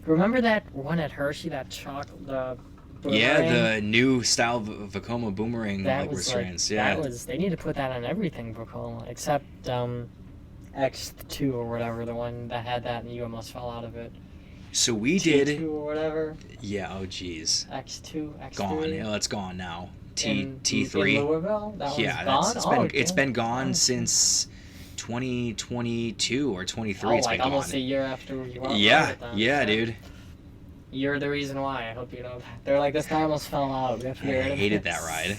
Remember that one at Hershey, that the boomerang? Yeah, the new style Vekoma boomerang restraints. They need to put that on everything Vekoma, except X2 or whatever, the one that had that and you almost fell out of it. So we T2 did. or whatever. Yeah. Oh, jeez. X2, X3. Gone. Yeah, it's gone now. T3. In Louisville. That one's gone. It's been gone since 2022 or 23. It's been almost gone. a year after you were Yeah, dude. You're the reason why. I hope you know that. They're like, this guy almost fell out. I hated that ride.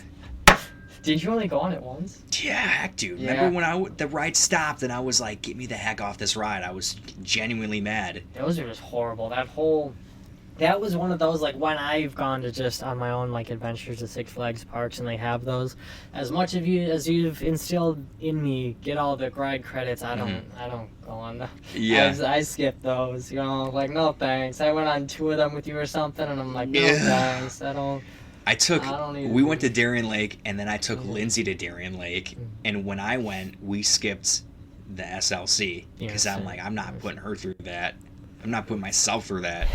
Did you only go on it once? Yeah, heck, dude. Yeah. Remember when the ride stopped and I was like, get me the heck off this ride. I was genuinely mad. Those are just horrible. That was one of those, like, when I've gone to just on my own, like, adventures to Six Flags parks and they have those. As much of you as you've instilled in me, get all the ride credits. I don't go on them. Yeah. I skip those, like, no thanks. I went on 2 of them with you or something, and I'm like, no thanks. We went to Darien Lake, and then I took Lindsay to Darien Lake, and when I went, we skipped the SLC, because I'm like, I'm not putting her through that. I'm not putting myself through that.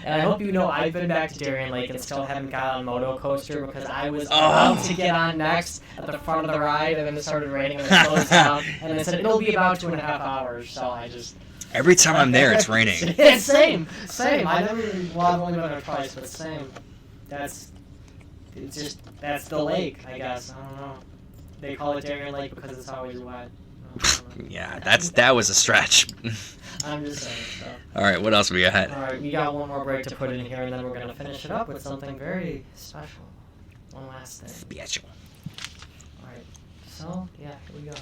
And I hope you know I've been back to Darien Lake and still haven't got on Moto Coaster because I was about to get on next at the front of the ride, and then it started raining and it slowed down. And they said it'll be about 2.5 hours, so I just... Every time I'm there, it's raining. Yeah, same. I never, well, I've only been there twice, but same. That's the lake, I guess. I don't know. They call it Darien Lake because it's always wet. Yeah, that was a stretch. I'm just saying stuff. All right, what else we got? All right, we got one more break to put in here, and then we're going to finish it up with something very special. One last thing. Special. All right, so, yeah, here we go.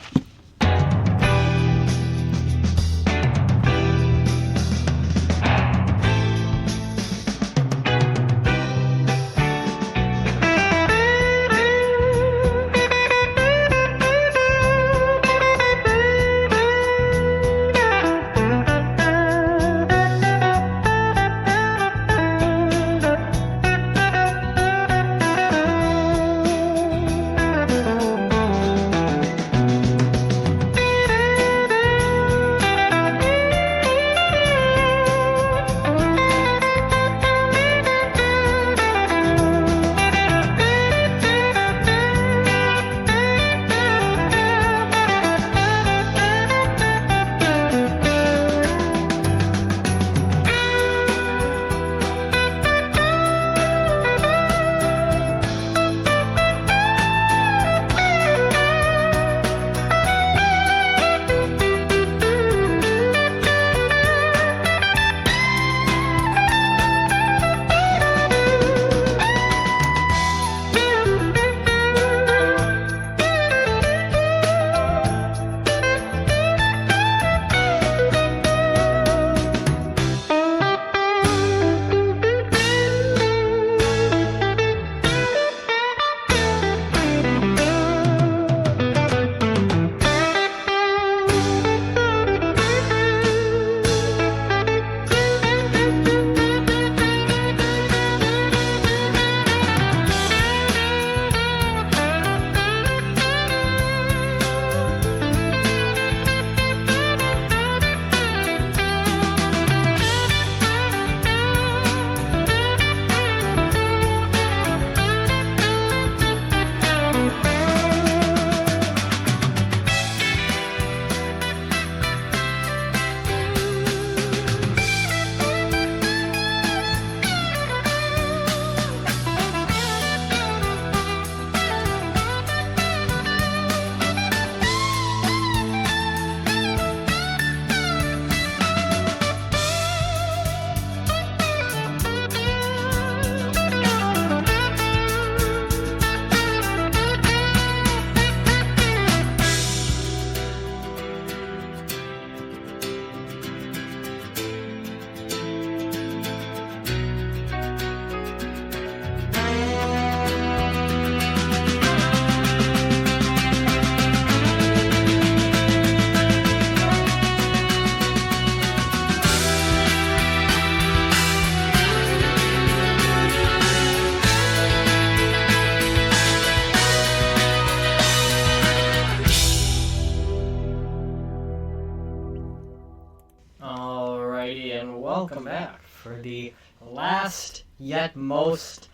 welcome back for the last yet most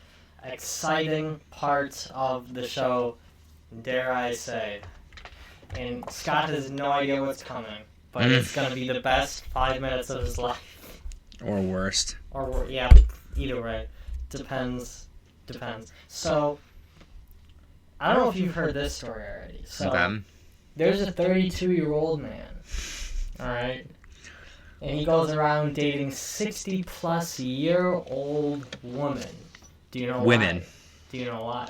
exciting part of the show, dare I say. And Scott has no idea what's coming, but it's going to be the best 5 minutes of his life. Or worst. Or, yeah, either way. Depends. So, I don't know if you've heard this story already. So, there's a 32-year-old man, alright? And he goes around dating 60-plus-year-old women. Do you know why? Women. Do you know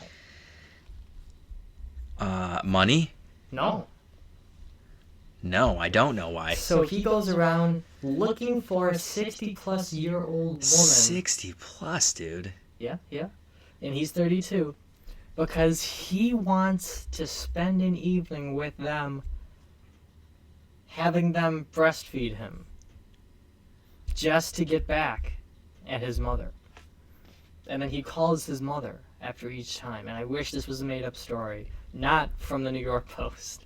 why? Money? No. No, I don't know why. So he goes around looking for a 60-plus-year-old woman. 60-plus, dude. Yeah. And he's 32. Because he wants to spend an evening with them, having them breastfeed him. Just to get back at his mother. And then he calls his mother after each time. And I wish this was a made-up story. Not from the New York Post.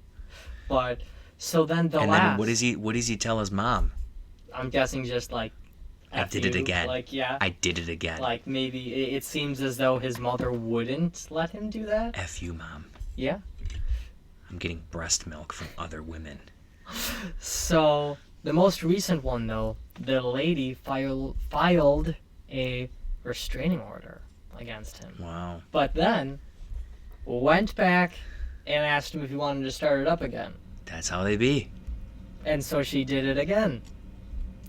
But, so then then what does he tell his mom? I'm guessing just like, I did it again. Like, yeah. I did it again. Like, maybe it seems as though his mother wouldn't let him do that. F you, Mom. Yeah. I'm getting breast milk from other women. So, the most recent one, though, the lady filed a restraining order against him. Wow. But then went back and asked him if he wanted to start it up again. That's how they be. And so she did it again.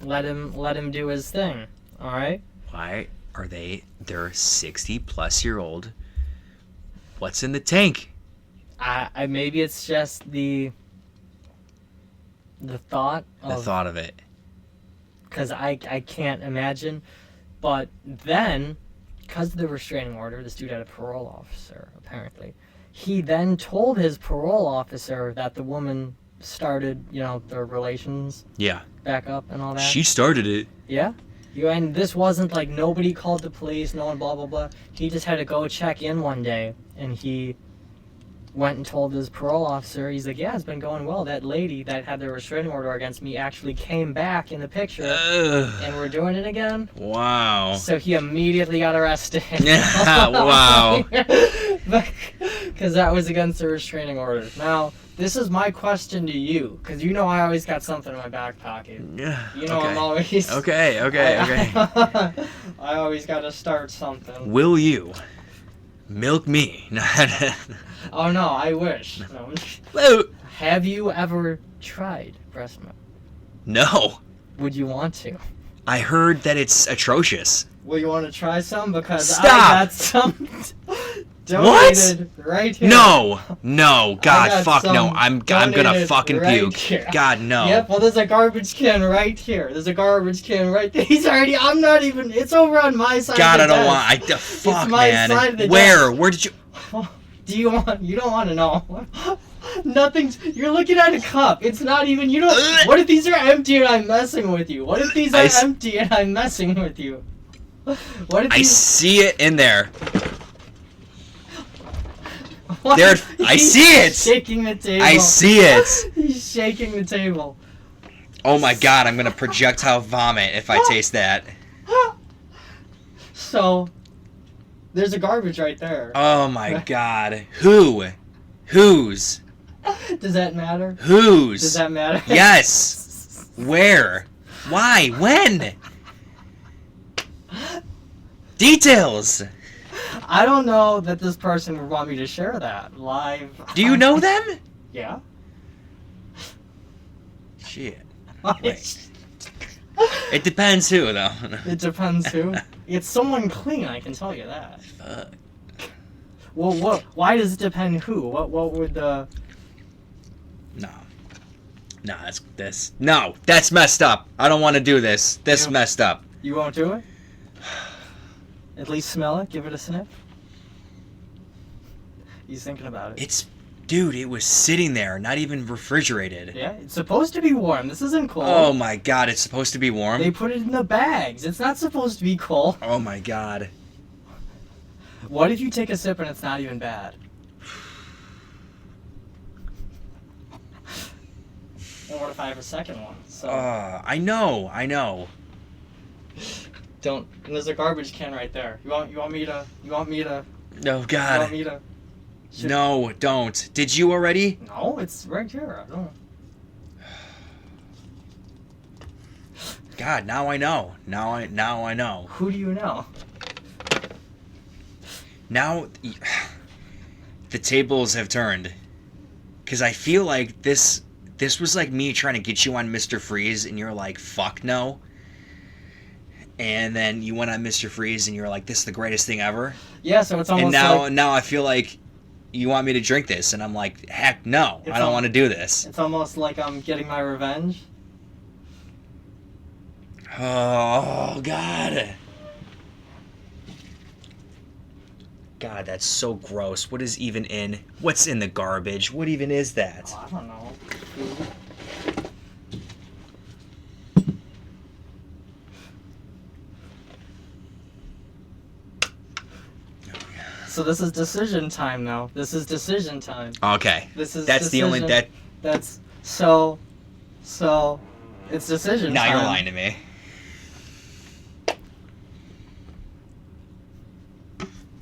Let him do his thing. All right? Why are they're 60-plus-year-old. What's in the tank? I maybe it's just the thought of it. Because I can't imagine. But then, because of the restraining order, this dude had a parole officer, apparently. He then told his parole officer that the woman started, their relations Yeah. back up and all that. She started it. Yeah. And this wasn't like nobody called the police, no one blah, blah, blah. He just had to go check in one day, and he went and told his parole officer, he's like, yeah, it's been going well. That lady that had the restraining order against me actually came back in the picture, and we're doing it again. Wow. So he immediately got arrested. Wow. Because that was against the restraining order. Now, this is my question to you, because I always got something in my back pocket. Yeah. I'm always... Okay. I always got to start something. Will you milk me? Oh, no, I wish. No. Whoa. Have you ever tried breast milk? No. Would you want to? I heard that it's atrocious. Will you want to try some? Because Stop. I got some donated right here. No, God, got fuck no. some I'm gonna donated fucking right puke. here. God, no. Yep, well, there's a garbage can right here. There's a garbage can right there. I'm not even, it's over on my side God, of the I don't desk. want. Fuck, It's my man. side of the Where? desk. Where did you? You don't want to know. Nothing's, you're looking at a cup. It's not even, what if these are empty and I'm messing with you? What if these are empty and I'm messing with you? What if I see it in there. What? There. I see it. He's shaking the table. I see it. He's shaking the table. Oh my God, I'm gonna projectile vomit if I taste that. So, there's a garbage right there. Oh my God. Whose? Does that matter? Whose? Does that matter? Yes. Where? Why? When? Details. I don't know that this person would want me to share that live. Do you know them? Yeah. Shit. Wait. It depends who, though. It depends who. It's someone clean, I can tell you that. Fuck. Well, what? Why does it depend who? What would the... No. No, that's messed up. I don't want to do this. This Yeah. messed up. You won't do it? At least smell it? Give it a sniff? He's thinking about it. Dude, it was sitting there, not even refrigerated. Yeah, it's supposed to be warm. This isn't cold. Oh my God, it's supposed to be warm? They put it in the bags. It's not supposed to be cold. Oh my God. What if you take a sip and it's not even bad? And what if I have a second one? So I know. don't. And there's a garbage can right there. You want me to? Oh You want God. me to? No, don't. Did you already? No, it's right here. I don't. God, now I know. Now I know. Who do you know? Now the tables have turned. Cause I feel like this was like me trying to get you on Mr. Freeze and you're like, fuck no. And then you went on Mr. Freeze and you're like, this is the greatest thing ever. Yeah, so it's almost And now I feel like you want me to drink this and I'm like, heck no, I don't want to do this. It's almost like I'm getting my revenge. Oh God. God, that's so gross. What is even in? What's in the garbage? What even is that? Oh, I don't know. So this is decision time, though. This is decision time. Okay. This is That's decision. the only that. That's so. It's decision Now time. you're lying to me.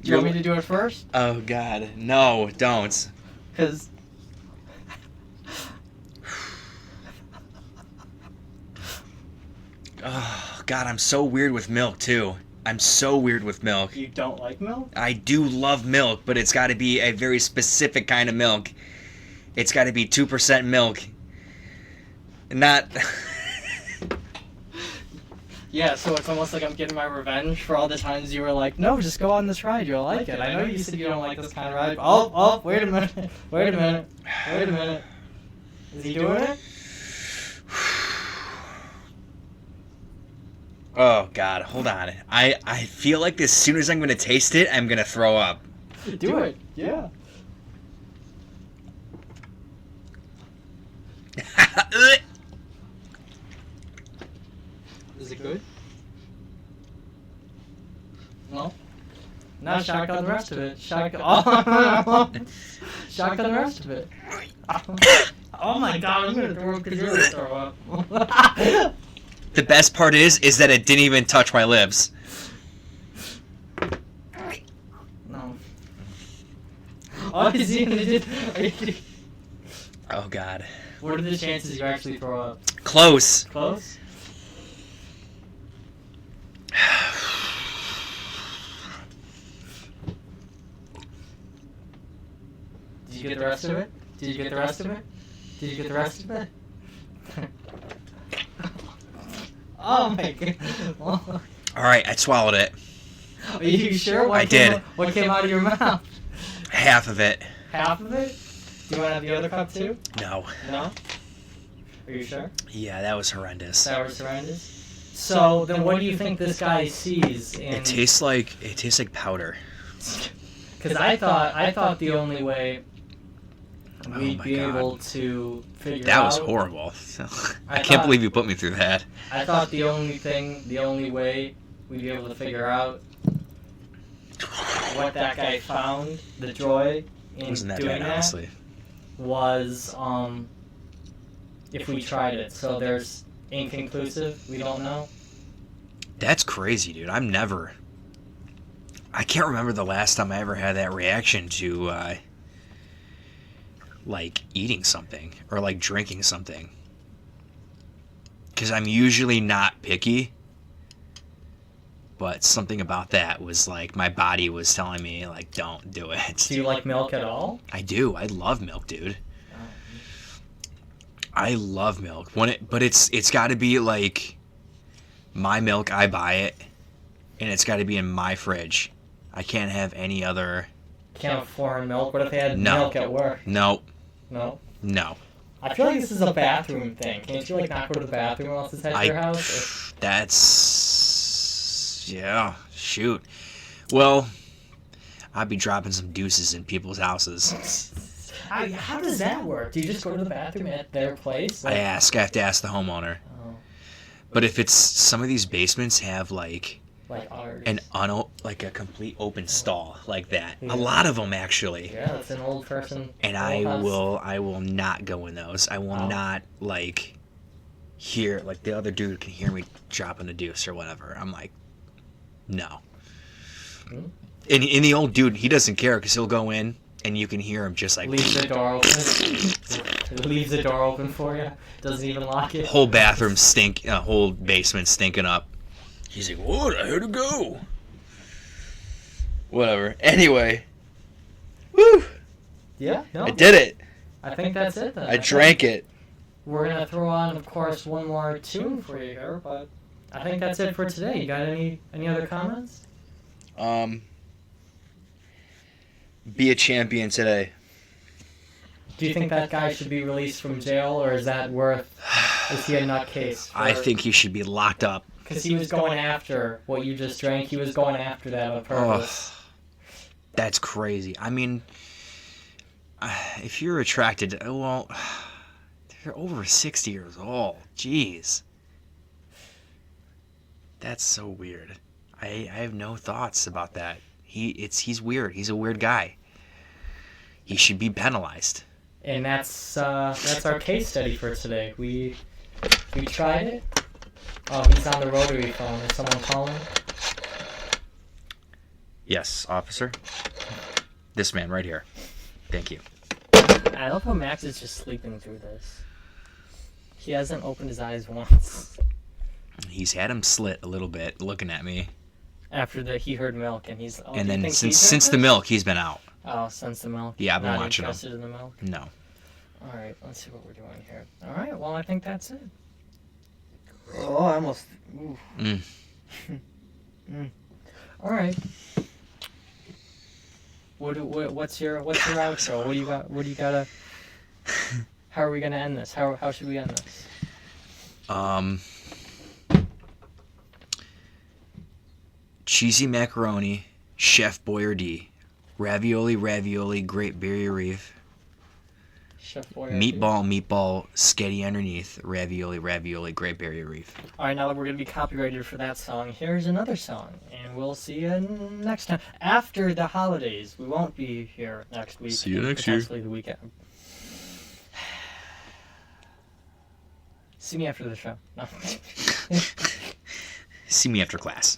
Do you want me to do it first? Oh God, no, don't. Because... Oh God, I'm so weird with milk too. I'm so weird with milk. You don't like milk? I do love milk, but it's got to be a very specific kind of milk. It's got to be 2% milk. Not... Yeah, so it's almost like I'm getting my revenge for all the times you were like, no, just go on this ride, you'll like it. I know you said you don't like this kind of ride. Oh, wait a minute. Wait a minute. Wait a minute. Is he doing it? Oh God, hold on. I feel like as soon as I'm going to taste it, I'm going to throw up. Do it. Yeah. Is it good? No? Now shotgun the rest of it. Shotgun. Oh. Shotgun the rest of it. Oh my God, I'm gonna throw up because you're gonna throw up. The best part is that it didn't even touch my lips. No. Oh, is he gonna do? Oh God. What are the chances you actually throw up? Close. Close? Did you get the rest of it? Did you get the rest of it? Did you get the rest of it? Oh my God. Alright, I swallowed it. Are you sure? I did. What came out of your mouth? Half of it. Half of it? Do you want to have the other cup too? No. No? Are you sure? Yeah, that was horrendous. That was horrendous? So, then what do you think this guy sees in... It tastes like powder. Because I thought the only way we'd my be God. able to figure That out... was horrible. I can't thought- believe you put me through that. I thought the only way we'd be able to figure out what that guy found, the joy in Wasn't that doing bad, that, honestly. was if we tried it. So there's inconclusive, we don't know. That's crazy, dude. I can't remember the last time I ever had that reaction to, like, eating something or, like, drinking something. Because I'm usually not picky. But something about that was, like, my body was telling me, like, don't do it. Do you like milk at all? I do. I love milk, dude. I love milk. But it's got to be, like, my milk, I buy it. And it's got to be in my fridge. I can't have any other... Can't have foreign milk? What if they had No. milk at work? No. No? No. I feel like this is a bathroom thing. Can't you, like, not go to the bathroom unless it's at your house? That's... Yeah. Shoot. Well, I'd be dropping some deuces in people's houses. How does that work? Do you just go to the bathroom at their place? I have to ask the homeowner. Oh, But if it's... Some of these basements have, like... like ours. like a complete open stall like that. Yeah. A lot of them actually. Yeah, it's an old person. And I will not go in those. I will Oh. not like hear like the other dude can hear me dropping a deuce or whatever. I'm like, no. Hmm? And the old dude, he doesn't care because he'll go in and you can hear him just like Leaves the door open. Leaves the door open for you. Doesn't even lock it. whole bathroom whole basement stinking up. He's like, what? I had to go. Whatever. Anyway. Woo! Yeah, no. I did it. I think that's it then. I drank it. We're gonna throw on, of course, one more tune for you here, but I think that's it for today. You got any other comments? Be a champion today. Do you think that guy should be released from jail, or is that worth? Is he a nutcase? I think he should be locked up. Because he was going after what you just drank. He was going after that on purpose. That's crazy. I mean, if you're attracted to, well, they're over 60 years old. Jeez. That's so weird. I have no thoughts about that. He's weird. He's a weird guy. He should be penalized. And that's our case study for today. We tried it. Oh, he's on the rotary phone. Is someone calling? Yes, officer. This man right here. Thank you. I love how Max is just sleeping through this. He hasn't opened his eyes once. He's had him slit a little bit, looking at me. After he heard milk, and he's. Oh, And then since the milk, he's been out. Oh, since the milk. Yeah, I've been Not watching him. interested in the milk. No. All right, let's see what we're doing here. All right, well, I think that's it. Oh, I almost. Ooh. All right. What's your outro? What do you got? What do you gotta? How are we gonna end this? How should we end this? Cheesy macaroni, Chef Boyardee, ravioli, Great Barrier Reef, Chef Boyardee. meatball, sketty underneath, ravioli, Great Barrier Reef. All right, now that we're gonna be copyrighted for that song, here's another song, and we'll see you next time after the holidays. We won't be here next week. See you next year. Potentially the weekend. See me after the show. No. See me after class.